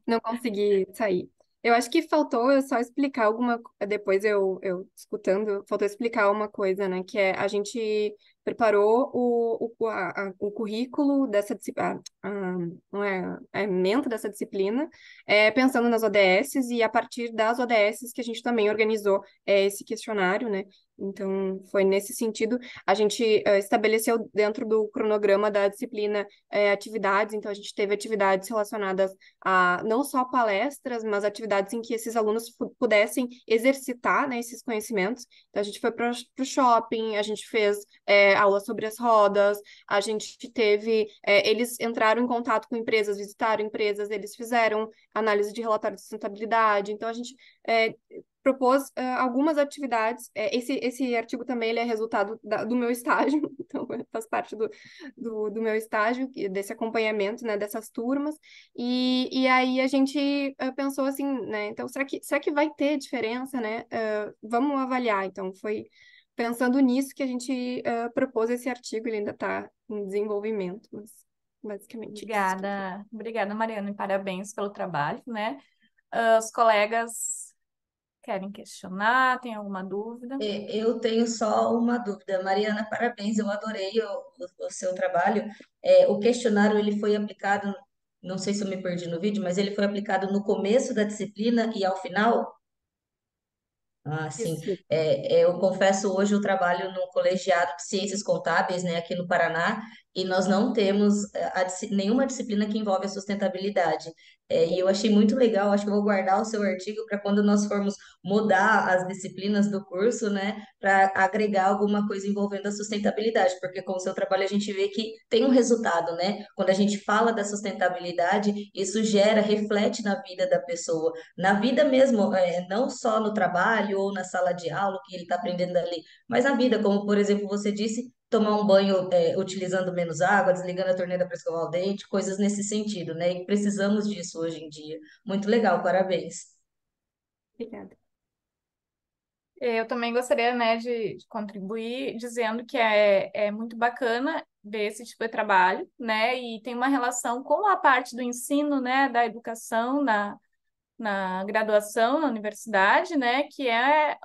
Não consegui sair. Eu acho que faltou eu só explicar depois eu escutando, faltou explicar uma coisa, né? Que a gente preparou o currículo dessa disciplina, não é, a ementa dessa disciplina, pensando nas ODSs e a partir das ODSs que a gente também organizou esse questionário, né? Então, foi nesse sentido, a gente estabeleceu dentro do cronograma da disciplina atividades, então a gente teve atividades relacionadas a não só palestras, mas atividades em que esses alunos pudessem exercitar, né, esses conhecimentos. Então, a gente foi para o shopping, a gente fez aula sobre as rodas, a gente teve. Eles entraram em contato com empresas, visitaram empresas, eles fizeram análise de relatório de sustentabilidade. Então, a gente propôs algumas atividades. Esse artigo também ele é resultado do meu estágio, então faz parte do meu estágio, desse acompanhamento, né, dessas turmas. E aí a gente pensou assim, né? Então, será que vai ter diferença, né? Vamos avaliar. Então, foi pensando nisso que a gente propôs esse artigo, ele ainda está em desenvolvimento, mas basicamente isso.
Obrigada, Mariana, e parabéns pelo trabalho, né? Os colegas querem questionar? Tem alguma dúvida?
Eu tenho só uma dúvida. Mariana, parabéns, eu adorei o seu trabalho. O questionário ele foi aplicado, não sei se eu me perdi no vídeo, mas ele foi aplicado no começo da disciplina e ao final? Ah, sim.
Isso.
Eu confesso, hoje eu trabalho no colegiado de ciências contábeis, né, aqui no Paraná, e nós não temos nenhuma disciplina que envolve a sustentabilidade. E eu achei muito legal, acho que eu vou guardar o seu artigo para quando nós formos mudar as disciplinas do curso, né, para agregar alguma coisa envolvendo a sustentabilidade, porque com o seu trabalho a gente vê que tem um resultado, né? Quando a gente fala da sustentabilidade, isso gera, reflete na vida da pessoa na vida mesmo, não só no trabalho ou na sala de aula, que ele está aprendendo ali, mas na vida, como por exemplo você disse, tomar um banho utilizando menos água, desligando a torneira para escovar o dente, coisas nesse sentido, né? E precisamos disso hoje em dia. Muito legal, parabéns.
Obrigada.
Eu também gostaria, né, de contribuir dizendo que é muito bacana ver esse tipo de trabalho, né, e tem uma relação com a parte do ensino, né, da educação na graduação, na universidade, né, que é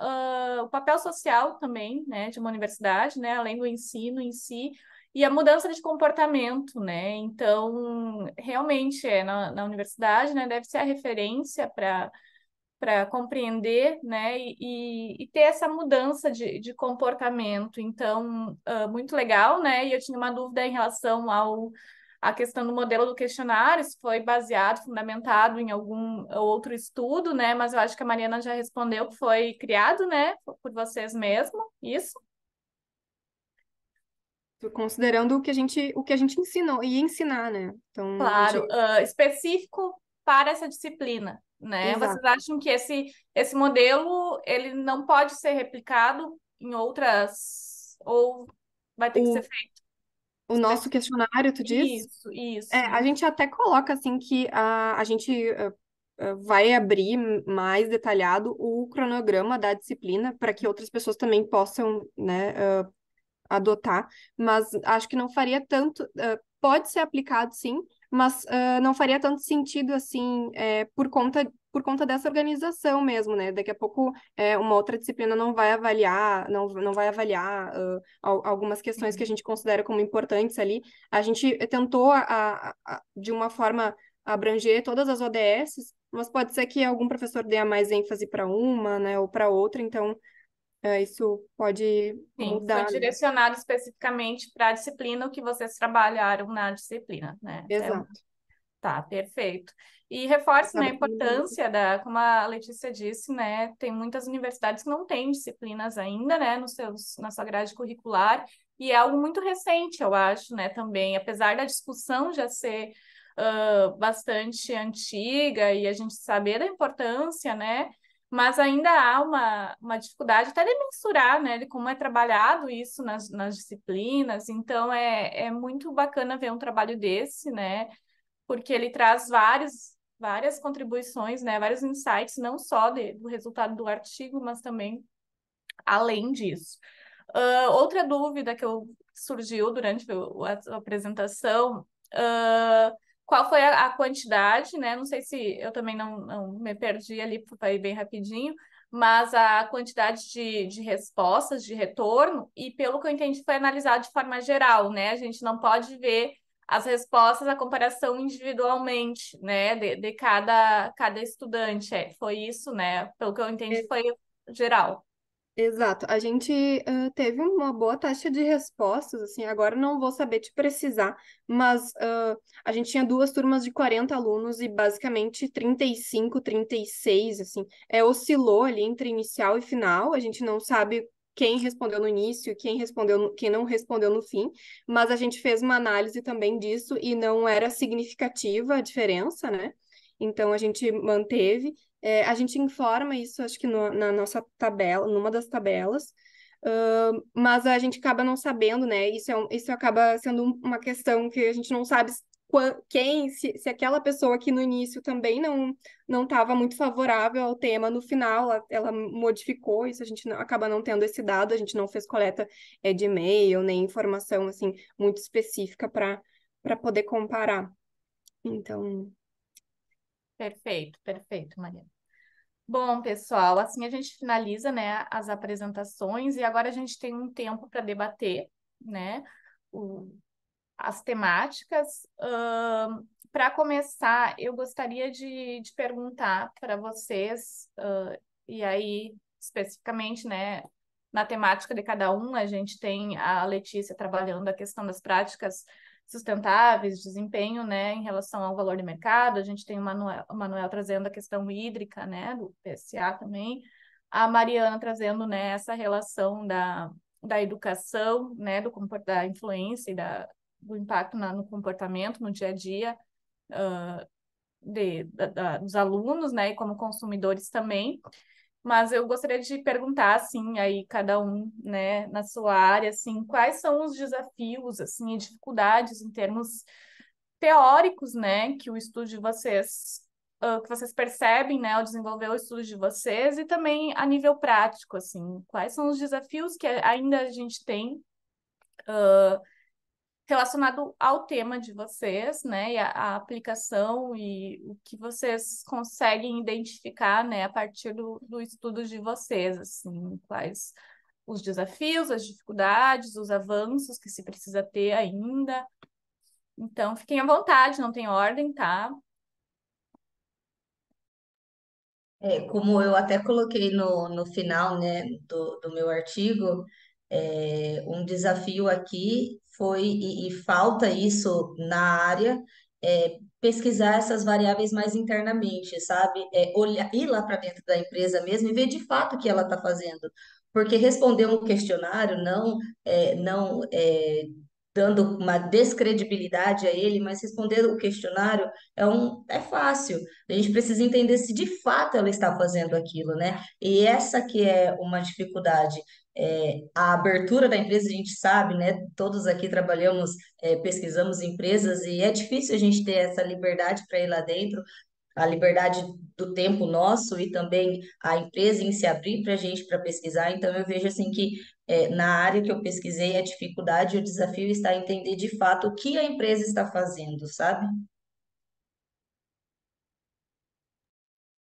o papel social também, né, de uma universidade, né, além do ensino em si, e a mudança de comportamento, né, então, realmente, na universidade, né, deve ser a referência para compreender, né, e ter essa mudança de comportamento. Então, muito legal, né? E eu tinha uma dúvida em relação à questão do modelo do questionário, se foi baseado, fundamentado em algum outro estudo, né? Mas eu acho que a Mariana já respondeu que foi criado, né, por vocês mesmos, isso?
Considerando o que a gente ensina, ia ensinar, né? Então, a
Claro,
gente...
específico para essa disciplina, né? Vocês
Exato.
acham que esse modelo ele não pode ser replicado em outras ou vai ter que ser
O,
feito
o nosso
específico?
questionário, tu diz?
Isso, isso,
A
isso.
gente até coloca, assim, que a gente vai abrir mais detalhado o cronograma da disciplina para que outras pessoas também possam, né, adotar, mas acho que não faria tanto. Pode ser aplicado, sim, mas não faria tanto sentido assim por conta dessa organização mesmo, né? Daqui a pouco uma outra disciplina não vai avaliar, não vai avaliar algumas questões que a
Sim.
gente considera como importantes ali. A gente tentou de uma forma abranger todas as ODSs, mas pode ser que algum professor dê a mais ênfase para uma, né, ou para outra, então isso pode
Sim, foi
mudar, né?
direcionado especificamente para a disciplina o que vocês trabalharam na disciplina, né?
Exato.
Tá, perfeito. E reforço, né, a
Acaba sendo muito.
importância como a Letícia disse, né, tem muitas universidades que não têm disciplinas ainda, né, na sua grade curricular, e é algo muito recente, eu acho, né, também, apesar da discussão já ser bastante antiga e a gente saber da importância, né, mas ainda há uma dificuldade até de mensurar, né, de como é trabalhado isso nas disciplinas, então é muito bacana ver um trabalho desse, né, porque ele traz várias contribuições, né, vários insights, não só do resultado do artigo, mas também além disso. Outra dúvida surgiu durante a apresentação, qual foi a quantidade, né? Não sei se eu também não me perdi ali, porque foi bem rapidinho, mas a quantidade de respostas, de retorno, e pelo que eu entendi, foi analisado de forma geral, né? A gente não pode ver as respostas, a comparação individualmente, né? De cada estudante. Foi isso, né? Pelo que eu entendi, foi geral.
Exato. A gente teve uma boa taxa de respostas, assim, agora não vou saber te precisar, mas a gente tinha duas turmas de 40 alunos e basicamente 35, 36, assim, oscilou ali entre inicial e final, a gente não sabe quem respondeu no início, quem não respondeu no fim, mas a gente fez uma análise também disso e não era significativa a diferença, né? Então a gente manteve. A gente informa isso, acho que na nossa tabela, numa das tabelas, mas a gente acaba não sabendo, né? Isso acaba sendo uma questão que a gente não sabe se aquela pessoa aqui no início também não estava muito favorável ao tema, no final ela modificou, isso a gente acaba não tendo esse dado, a gente não fez coleta de e-mail, nem informação assim muito específica para poder comparar. Então,
Perfeito, perfeito, Mariana. Bom, pessoal, assim a gente finaliza, né, as apresentações e agora a gente tem um tempo para debater, né, o- as temáticas. Para começar, eu gostaria de perguntar para vocês, e aí especificamente, né, na temática de cada um, a gente tem a Letícia trabalhando a questão das práticas sustentáveis, desempenho, né, em relação ao valor de mercado, a gente tem o Manuel trazendo a questão hídrica, né, do PSA também, a Mariana trazendo, né, essa relação da educação, né, da influência e do impacto no comportamento, no dia a dia, dos alunos, né, e como consumidores também. Mas eu gostaria de perguntar, assim, aí cada um, né, na sua área, assim, quais são os desafios, assim, e dificuldades em termos teóricos, né, que o estudo de vocês, que vocês percebem, né, ao desenvolver o estudo de vocês e também a nível prático, assim, quais são os desafios que ainda a gente tem relacionado ao tema de vocês, né, e a aplicação e o que vocês conseguem identificar, né, a partir do estudo de vocês, assim, quais os desafios, as dificuldades, os avanços que se precisa ter ainda. Então, fiquem à vontade, não tem ordem, tá?
Como eu até coloquei no final, né, do meu artigo, um desafio aqui foi, e falta isso na área, pesquisar essas variáveis mais internamente, sabe? Olhar, ir lá para dentro da empresa mesmo e ver de fato o que ela está fazendo. Porque responder um questionário não dando uma descredibilidade a ele, mas responder o questionário é fácil. A gente precisa entender se de fato ela está fazendo aquilo, né? E essa que é uma dificuldade. A abertura da empresa, a gente sabe, né? Todos aqui trabalhamos, pesquisamos empresas e é difícil a gente ter essa liberdade para ir lá dentro, a liberdade do tempo nosso e também a empresa em se abrir para a gente para pesquisar. Então, eu vejo assim que na área que eu pesquisei, a dificuldade e o desafio está em entender de fato o que a empresa está fazendo, sabe?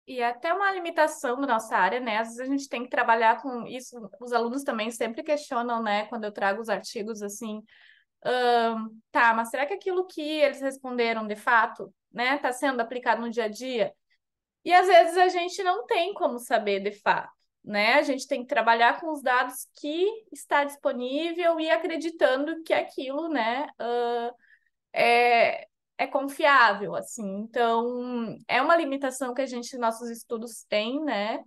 E é até uma limitação da nossa área, né? Às vezes a gente tem que trabalhar com isso. Os alunos também sempre questionam, né? Quando eu trago os artigos assim, tá, mas será que aquilo que eles responderam de fato, né, está sendo aplicado no dia a dia? E às vezes a gente não tem como saber de fato, né? A gente tem que trabalhar com os dados que está disponível e acreditando que aquilo, né, é, é confiável, assim. Então, é uma limitação que a gente, nossos estudos têm, né,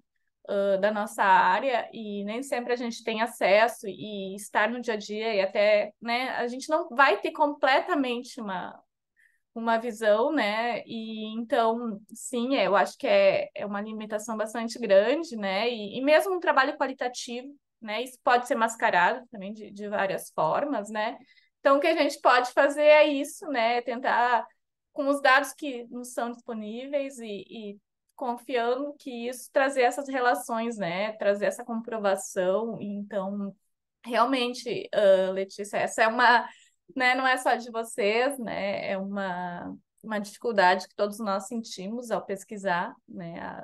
da nossa área, e nem sempre a gente tem acesso e estar no dia a dia e até, né, a gente não vai ter completamente uma visão, né? E então, sim, eu acho que é uma limitação bastante grande, né? E mesmo um trabalho qualitativo, né? Isso pode ser mascarado também de várias formas, né? Então, o que a gente pode fazer é isso, né? Tentar, com os dados que nos são disponíveis e confiando que isso trazer essas relações, né? Trazer essa comprovação. Então, realmente, Letícia, essa é uma, né, não é só de vocês, né, é uma dificuldade que todos nós sentimos ao pesquisar, né,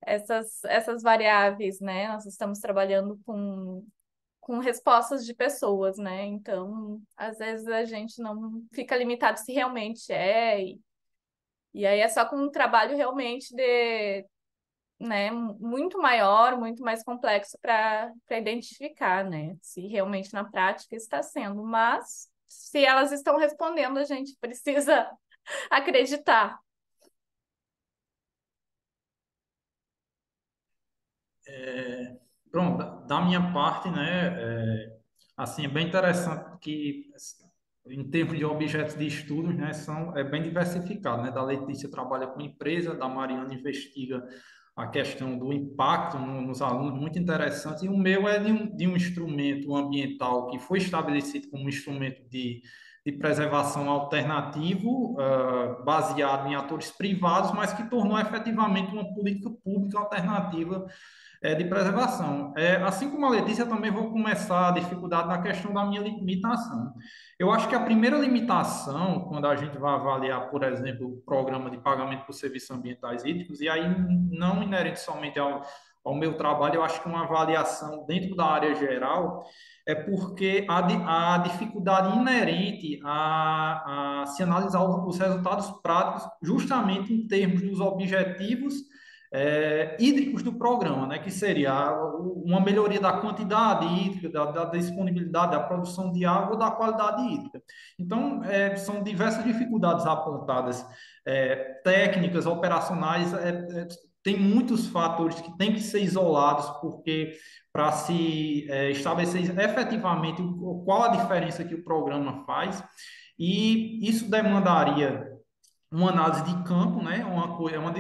essas variáveis, né, nós estamos trabalhando com respostas de pessoas, né, então, às vezes a gente não fica limitado se realmente e aí é só com um trabalho realmente né, muito maior, muito mais complexo para identificar, né, se realmente na prática está sendo. Mas se elas estão respondendo, a gente precisa acreditar.
Pronto, da minha parte, né, assim, é bem interessante que, em termos de objetos de estudos, né, é bem diversificado, né, da Letícia trabalha com empresa, da Mariana investiga a questão do impacto nos alunos, muito interessante, e o meu é de um instrumento ambiental que foi estabelecido como um instrumento de preservação alternativo, baseado em atores privados, mas que tornou efetivamente uma política pública alternativa de preservação. Assim como a Letícia, eu também vou começar a dificuldade na questão da minha limitação. Eu acho que a primeira limitação, quando a gente vai avaliar, por exemplo, o programa de pagamento por serviços ambientais hídricos, e aí não inerente somente ao meu trabalho, eu acho que uma avaliação dentro da área geral é porque a dificuldade inerente a se analisar os resultados práticos, justamente em termos dos objetivos hídricos do programa, né, que seria uma melhoria da quantidade hídrica, da disponibilidade, da produção de água ou da qualidade hídrica. Então, são diversas dificuldades apontadas, técnicas, operacionais, tem muitos fatores que têm que ser isolados, porque para se estabelecer efetivamente qual a diferença que o programa faz, e isso demandaria uma análise de campo, né?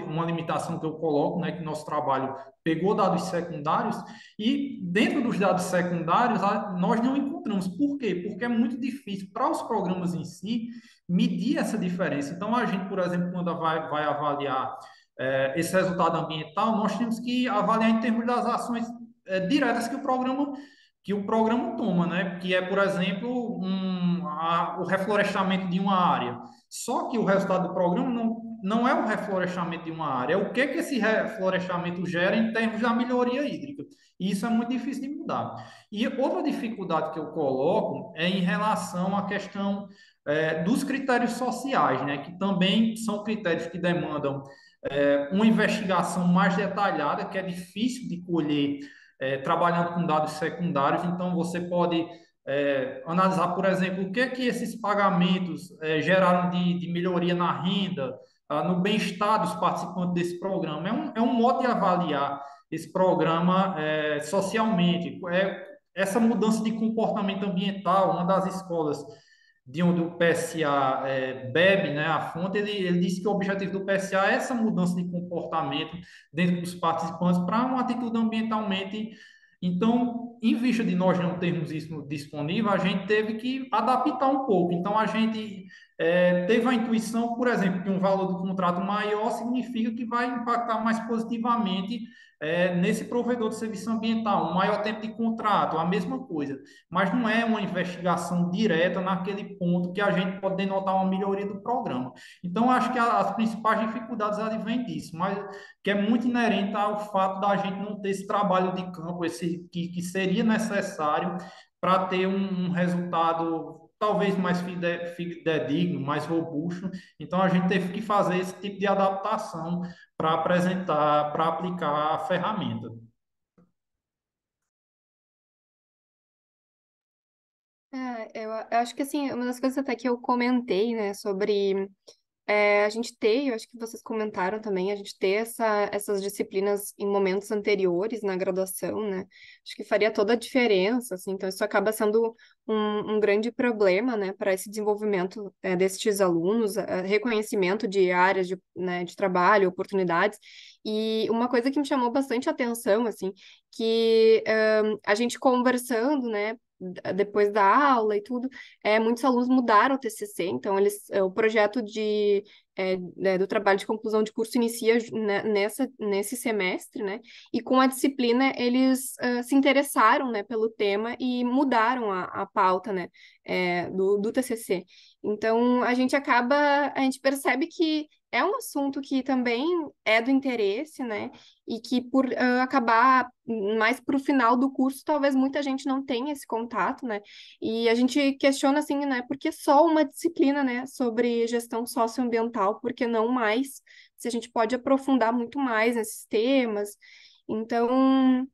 Uma limitação que eu coloco, né? Que nosso trabalho pegou dados secundários e dentro dos dados secundários nós não encontramos. Por quê? Porque é muito difícil para os programas em si medir essa diferença. Então, a gente, por exemplo, quando vai avaliar esse resultado ambiental, nós temos que avaliar em termos das ações diretas que o programa toma, né? Que é, por exemplo, o reflorestamento de uma área. Só que o resultado do programa não é o reflorestamento de uma área, é o que esse reflorestamento gera em termos da melhoria hídrica. E isso é muito difícil de mudar. E outra dificuldade que eu coloco é em relação à questão dos critérios sociais, né, que também são critérios que demandam uma investigação mais detalhada, que é difícil de colher trabalhando com dados secundários. Então, você pode analisar, por exemplo, o que é que esses pagamentos geraram de melhoria na renda, no bem-estar dos participantes desse programa. É um modo de avaliar esse programa socialmente. Essa mudança de comportamento ambiental, uma das escolas de onde o PSA bebe, né, a fonte, ele disse que o objetivo do PSA é essa mudança de comportamento dentro dos participantes para uma atitude ambientalmente. Então, em vista de nós não termos isso disponível, a gente teve que adaptar um pouco. Então, a gente teve a intuição, por exemplo, que um valor do contrato maior significa que vai impactar mais positivamente nesse provedor de serviço ambiental, um maior tempo de contrato, a mesma coisa. Mas não é uma investigação direta naquele ponto que a gente pode denotar uma melhoria do programa. Então, acho que as principais dificuldades advêm disso, mas que é muito inerente ao fato da gente não ter esse trabalho de campo, que seria necessário para ter um resultado talvez mais fidedigno, mais robusto. Então, a gente teve que fazer esse tipo de adaptação para apresentar, para aplicar a ferramenta.
Eu acho que assim, uma das coisas até que eu comentei, né, sobre a gente ter, eu acho que vocês comentaram também, a gente ter essas disciplinas em momentos anteriores na graduação, né? Acho que faria toda a diferença, assim, então isso acaba sendo um grande problema, né, para esse desenvolvimento destes alunos, reconhecimento de áreas né, de trabalho, oportunidades, e uma coisa que me chamou bastante atenção, assim, que a gente conversando, né, depois da aula e tudo, muitos alunos mudaram o TCC, então o projeto do trabalho de conclusão de curso inicia nesse semestre, né? E com a disciplina eles se interessaram, né, pelo tema e mudaram a pauta, né, do TCC. Então a gente percebe que é um assunto que também é do interesse, né? E que por acabar mais para o final do curso, talvez muita gente não tenha esse contato, né? E a gente questiona assim, né? Por que só uma disciplina, né, sobre gestão socioambiental? Por que não mais? Se a gente pode aprofundar muito mais nesses temas. Então,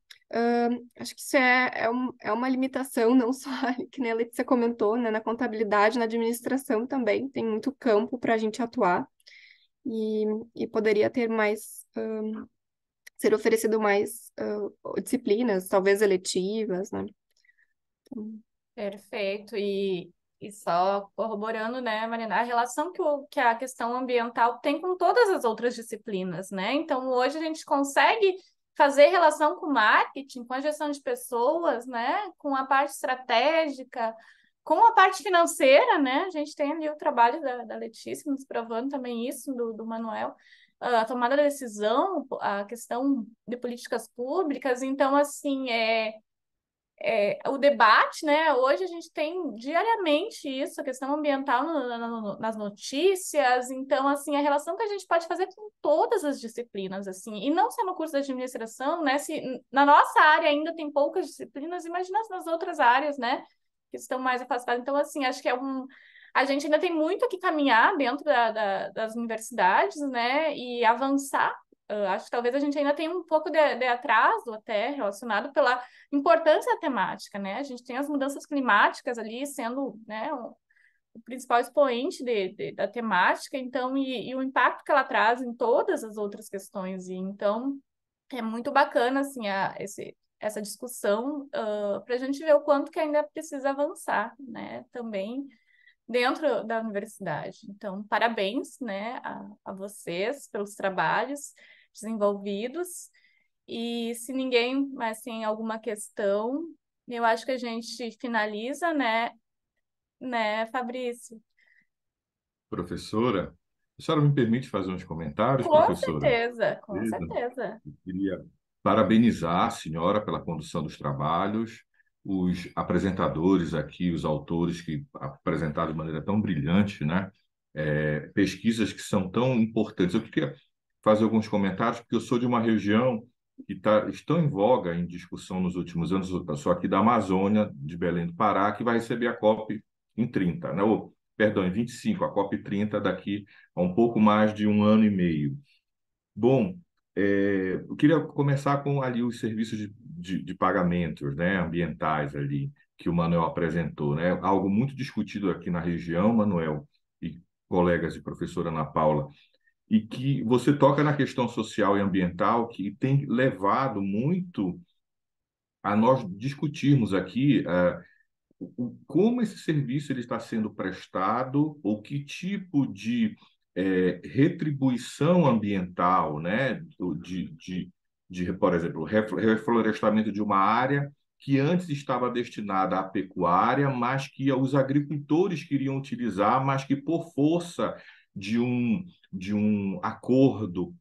acho que isso é uma limitação, não só, que nem a Letícia comentou, né, na contabilidade, na administração também, tem muito campo para a gente atuar e poderia ter mais, ser oferecido mais disciplinas, talvez eletivas, né?
Perfeito. E só corroborando, né, Marina, a relação que a questão ambiental tem com todas as outras disciplinas, né? Então, hoje a gente consegue fazer relação com marketing, com a gestão de pessoas, né? Com a parte estratégica, com a parte financeira, né? A gente tem ali o trabalho da Letícia nos provando também isso, do Manuel. a tomada da decisão, a questão de políticas públicas. Então, assim, o debate, né? Hoje a gente tem diariamente isso, a questão ambiental nas notícias. Então, assim, a relação que a gente pode fazer com todas as disciplinas, assim, e não só no curso de administração, né? Se na nossa área ainda tem poucas disciplinas, imagina nas outras áreas, né? Que estão mais afastadas. Então, assim, acho que a gente ainda tem muito que caminhar dentro das universidades, né? E avançar. Acho que talvez a gente ainda tenha um pouco de atraso até relacionado pela importância da temática, né? A gente tem as mudanças climáticas ali sendo, né, o principal expoente da temática, então, e o impacto que ela traz em todas as outras questões. E então, é muito bacana, assim, essa discussão, para a gente ver o quanto que ainda precisa avançar, né? Também dentro da universidade. Então, parabéns, né, a vocês pelos trabalhos desenvolvidos. E se ninguém mais tem alguma questão, eu acho que a gente finaliza, né, Fabrício?
Professora, a senhora me permite fazer uns comentários,
Com
professora?
certeza, com
Beleza.
certeza.
Eu queria parabenizar a senhora pela condução dos trabalhos, os apresentadores aqui, os autores que apresentaram de maneira tão brilhante, né? Pesquisas que são tão importantes. Eu queria fazer alguns comentários, porque eu sou de uma região que estão em voga em discussão nos últimos anos. Eu sou aqui da Amazônia, de Belém do Pará, que vai receber a COP em 30, né? Perdão, em 25, a COP 30 daqui a um pouco mais de um ano e meio. Bom, eu queria começar com ali os serviços de pagamentos, né, ambientais ali, que o Manuel apresentou, né? Algo muito discutido aqui na região, Manuel, e colegas e professora Ana Paula, e que você toca na questão social e ambiental, que tem levado muito a nós discutirmos aqui como esse serviço ele está sendo prestado, ou que tipo de retribuição ambiental, né, por exemplo, reflorestamento de uma área que antes estava destinada à pecuária, mas que os agricultores queriam utilizar, mas que por força de um acordo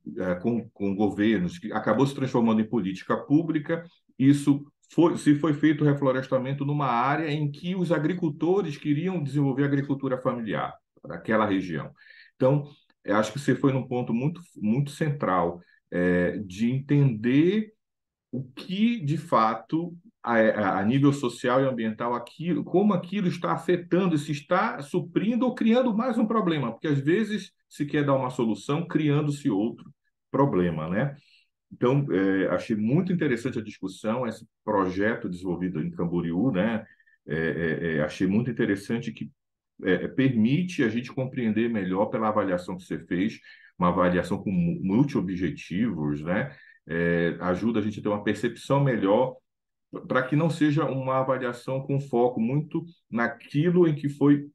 com governos, que acabou se transformando em política pública, isso se foi feito o reflorestamento numa área em que os agricultores queriam desenvolver agricultura familiar, naquela região. Então, eu acho que você foi num ponto muito, muito central, de entender o que, de fato, a nível social e ambiental, como aquilo está afetando, se está suprindo ou criando mais um problema, porque às vezes se quer dar uma solução criando-se outro problema, né? Então, achei muito interessante a discussão, esse projeto desenvolvido em Camboriú, né? Achei muito interessante que permite a gente compreender melhor pela avaliação que você fez, uma avaliação com multi-objetivos, né? Ajuda a gente a ter uma percepção melhor para que não seja uma avaliação com foco muito naquilo em que foi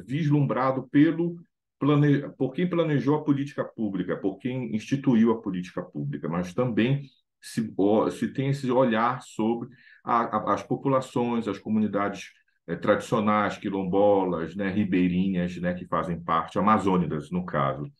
vislumbrado por quem planejou a política pública, por quem instituiu a política pública, mas também se tem esse olhar sobre as populações, as comunidades tradicionais, quilombolas, né, ribeirinhas, né, que fazem parte, amazônicas, no caso.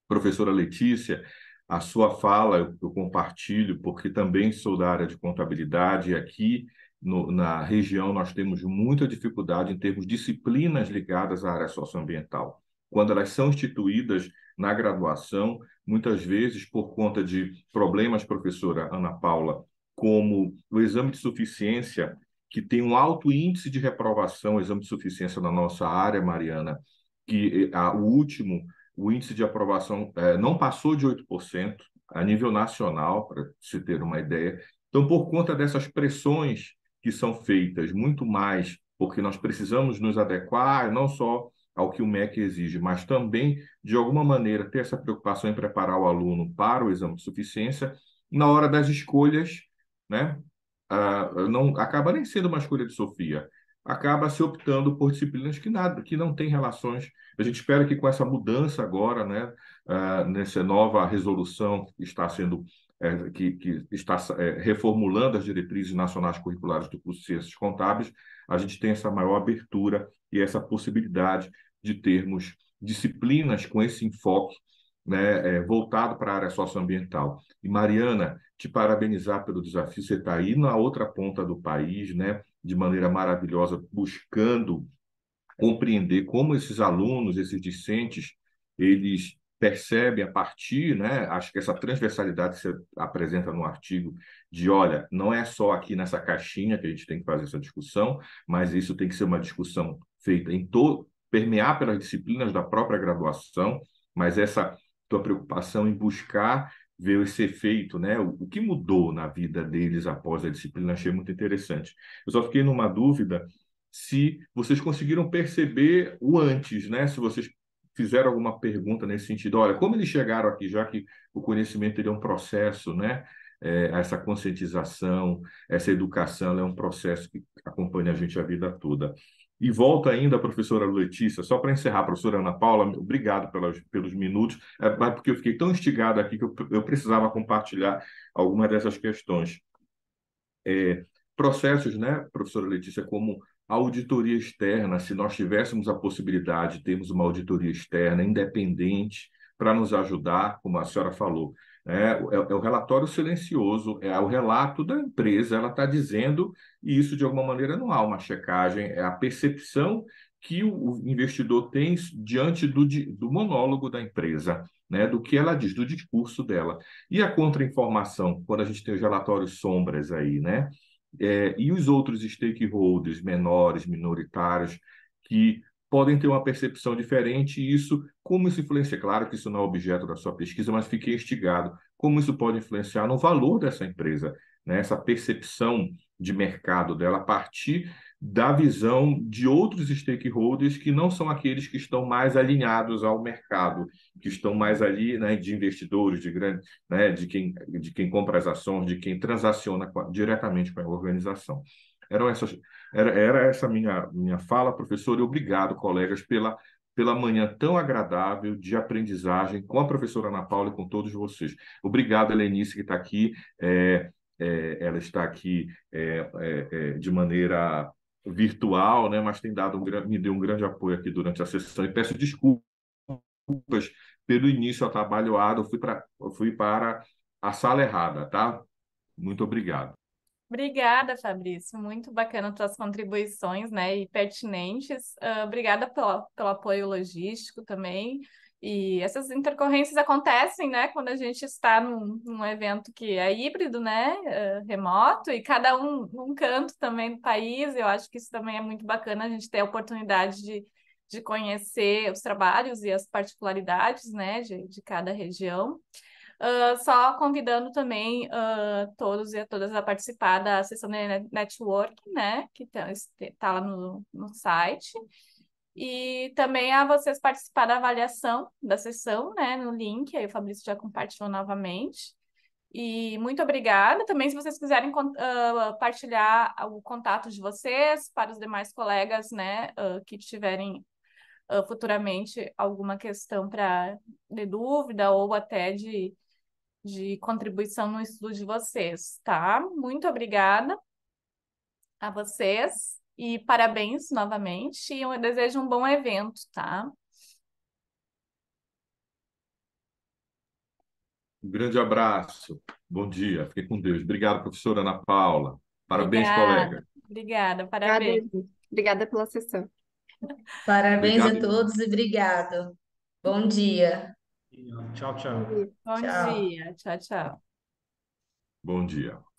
Professora Letícia, a sua fala eu compartilho, porque também sou da área de contabilidade, e aqui na região nós temos muita dificuldade em termos de disciplinas ligadas à área socioambiental. Quando elas são instituídas na graduação, muitas vezes por conta de problemas, professora Ana Paula, como o exame de suficiência, que tem um alto índice de reprovação, o exame de suficiência na nossa área, Mariana, que o índice de aprovação não passou de 8% a nível nacional, para se ter uma ideia. Então, por conta dessas pressões que são feitas, muito mais porque nós precisamos nos adequar, não só ao que o MEC exige, mas também, de alguma maneira, ter essa preocupação em preparar o aluno para o exame de suficiência, na hora das escolhas, né? Não acaba nem sendo uma escolha de Sofia, acaba se optando por disciplinas que não têm relações. A gente espera que com essa mudança agora, né, nessa nova resolução que está sendo que está reformulando as diretrizes nacionais curriculares do curso de Ciências Contábeis, a gente tem essa maior abertura e essa possibilidade de termos disciplinas com esse enfoque né, voltado para a área socioambiental. E, Mariana, te parabenizar pelo desafio. Você está aí na outra ponta do país, né, de maneira maravilhosa, buscando compreender como esses alunos, esses discentes, eles percebem a partir, né? Acho que essa transversalidade que você apresenta no artigo de, olha, não é só aqui nessa caixinha que a gente tem que fazer essa discussão, mas isso tem que ser uma discussão feita em todo, permear pelas disciplinas da própria graduação, mas essa tua preocupação em buscar ver esse efeito, né? O que mudou na vida deles após a disciplina, achei muito interessante. Eu só fiquei numa dúvida se vocês conseguiram perceber o antes, né? Se vocês fizeram alguma pergunta nesse sentido, olha, como eles chegaram aqui, já que o conhecimento ele é um processo, né? Essa conscientização, essa educação, ela é um processo que acompanha a gente a vida toda. E volta ainda a professora Letícia, só para encerrar, professora Ana Paula, obrigado pelos minutos, mas porque eu fiquei tão instigado aqui que eu precisava compartilhar algumas dessas questões. Processos, né, professora Letícia, como a auditoria externa, se nós tivéssemos a possibilidade de termos uma auditoria externa independente para nos ajudar, como a senhora falou, né, é o relatório silencioso, é o relato da empresa, ela está dizendo, e isso de alguma maneira não há uma checagem, é a percepção que o investidor tem diante do monólogo da empresa, né, do que ela diz, do discurso dela. E a contra-informação, quando a gente tem os relatórios sombras aí, né? E os outros stakeholders menores, minoritários, que podem ter uma percepção diferente, e isso, como isso influencia? Claro que isso não é objeto da sua pesquisa, mas fiquei instigado. Como isso pode influenciar no valor dessa empresa, né? Essa percepção de mercado dela a partir da visão de outros stakeholders que não são aqueles que estão mais alinhados ao mercado, que estão mais ali, né, de investidores, de grandes, né, de quem compra as ações, de quem transaciona diretamente com a organização. Era essa minha fala, professor, e obrigado, colegas, pela manhã tão agradável de aprendizagem com a professora Ana Paula e com todos vocês. Obrigado, Helenice, que está aqui. Ela está aqui de maneira virtual, né, mas me deu um grande apoio aqui durante a sessão. E peço desculpas pelo início atabalhoado, eu fui para a sala errada, tá? Muito obrigado.
Obrigada, Fabrício. Muito bacana tuas contribuições, né, e pertinentes. Obrigada pelo apoio logístico também. E essas intercorrências acontecem, né, quando a gente está num evento que é híbrido, né, remoto, e cada um num canto também do país. Eu acho que isso também é muito bacana, a gente ter a oportunidade de conhecer os trabalhos e as particularidades, né, de cada região. Só convidando também todos e a todas a participar da sessão de networking, né, que tá lá no site. E também a vocês participar da avaliação da sessão, né, no link, aí o Fabrício já compartilhou novamente. E muito obrigada. Também, se vocês quiserem partilhar o contato de vocês para os demais colegas, né, que tiverem futuramente alguma questão de dúvida ou até de contribuição no estudo de vocês, tá? Muito obrigada a vocês e parabéns novamente. E eu desejo um bom evento, tá?
Um grande abraço. Bom dia. Fique com Deus. Obrigado, professora Ana Paula. Parabéns,
Obrigada,
colega.
obrigada,
Obrigada,
parabéns.
obrigada pela sessão.
Parabéns a
Obrigado.
todos e obrigado. Bom dia.
Tchau,
Bom
tchau.
dia.
Bom
Tchau.
dia, tchau, tchau.
Bom dia.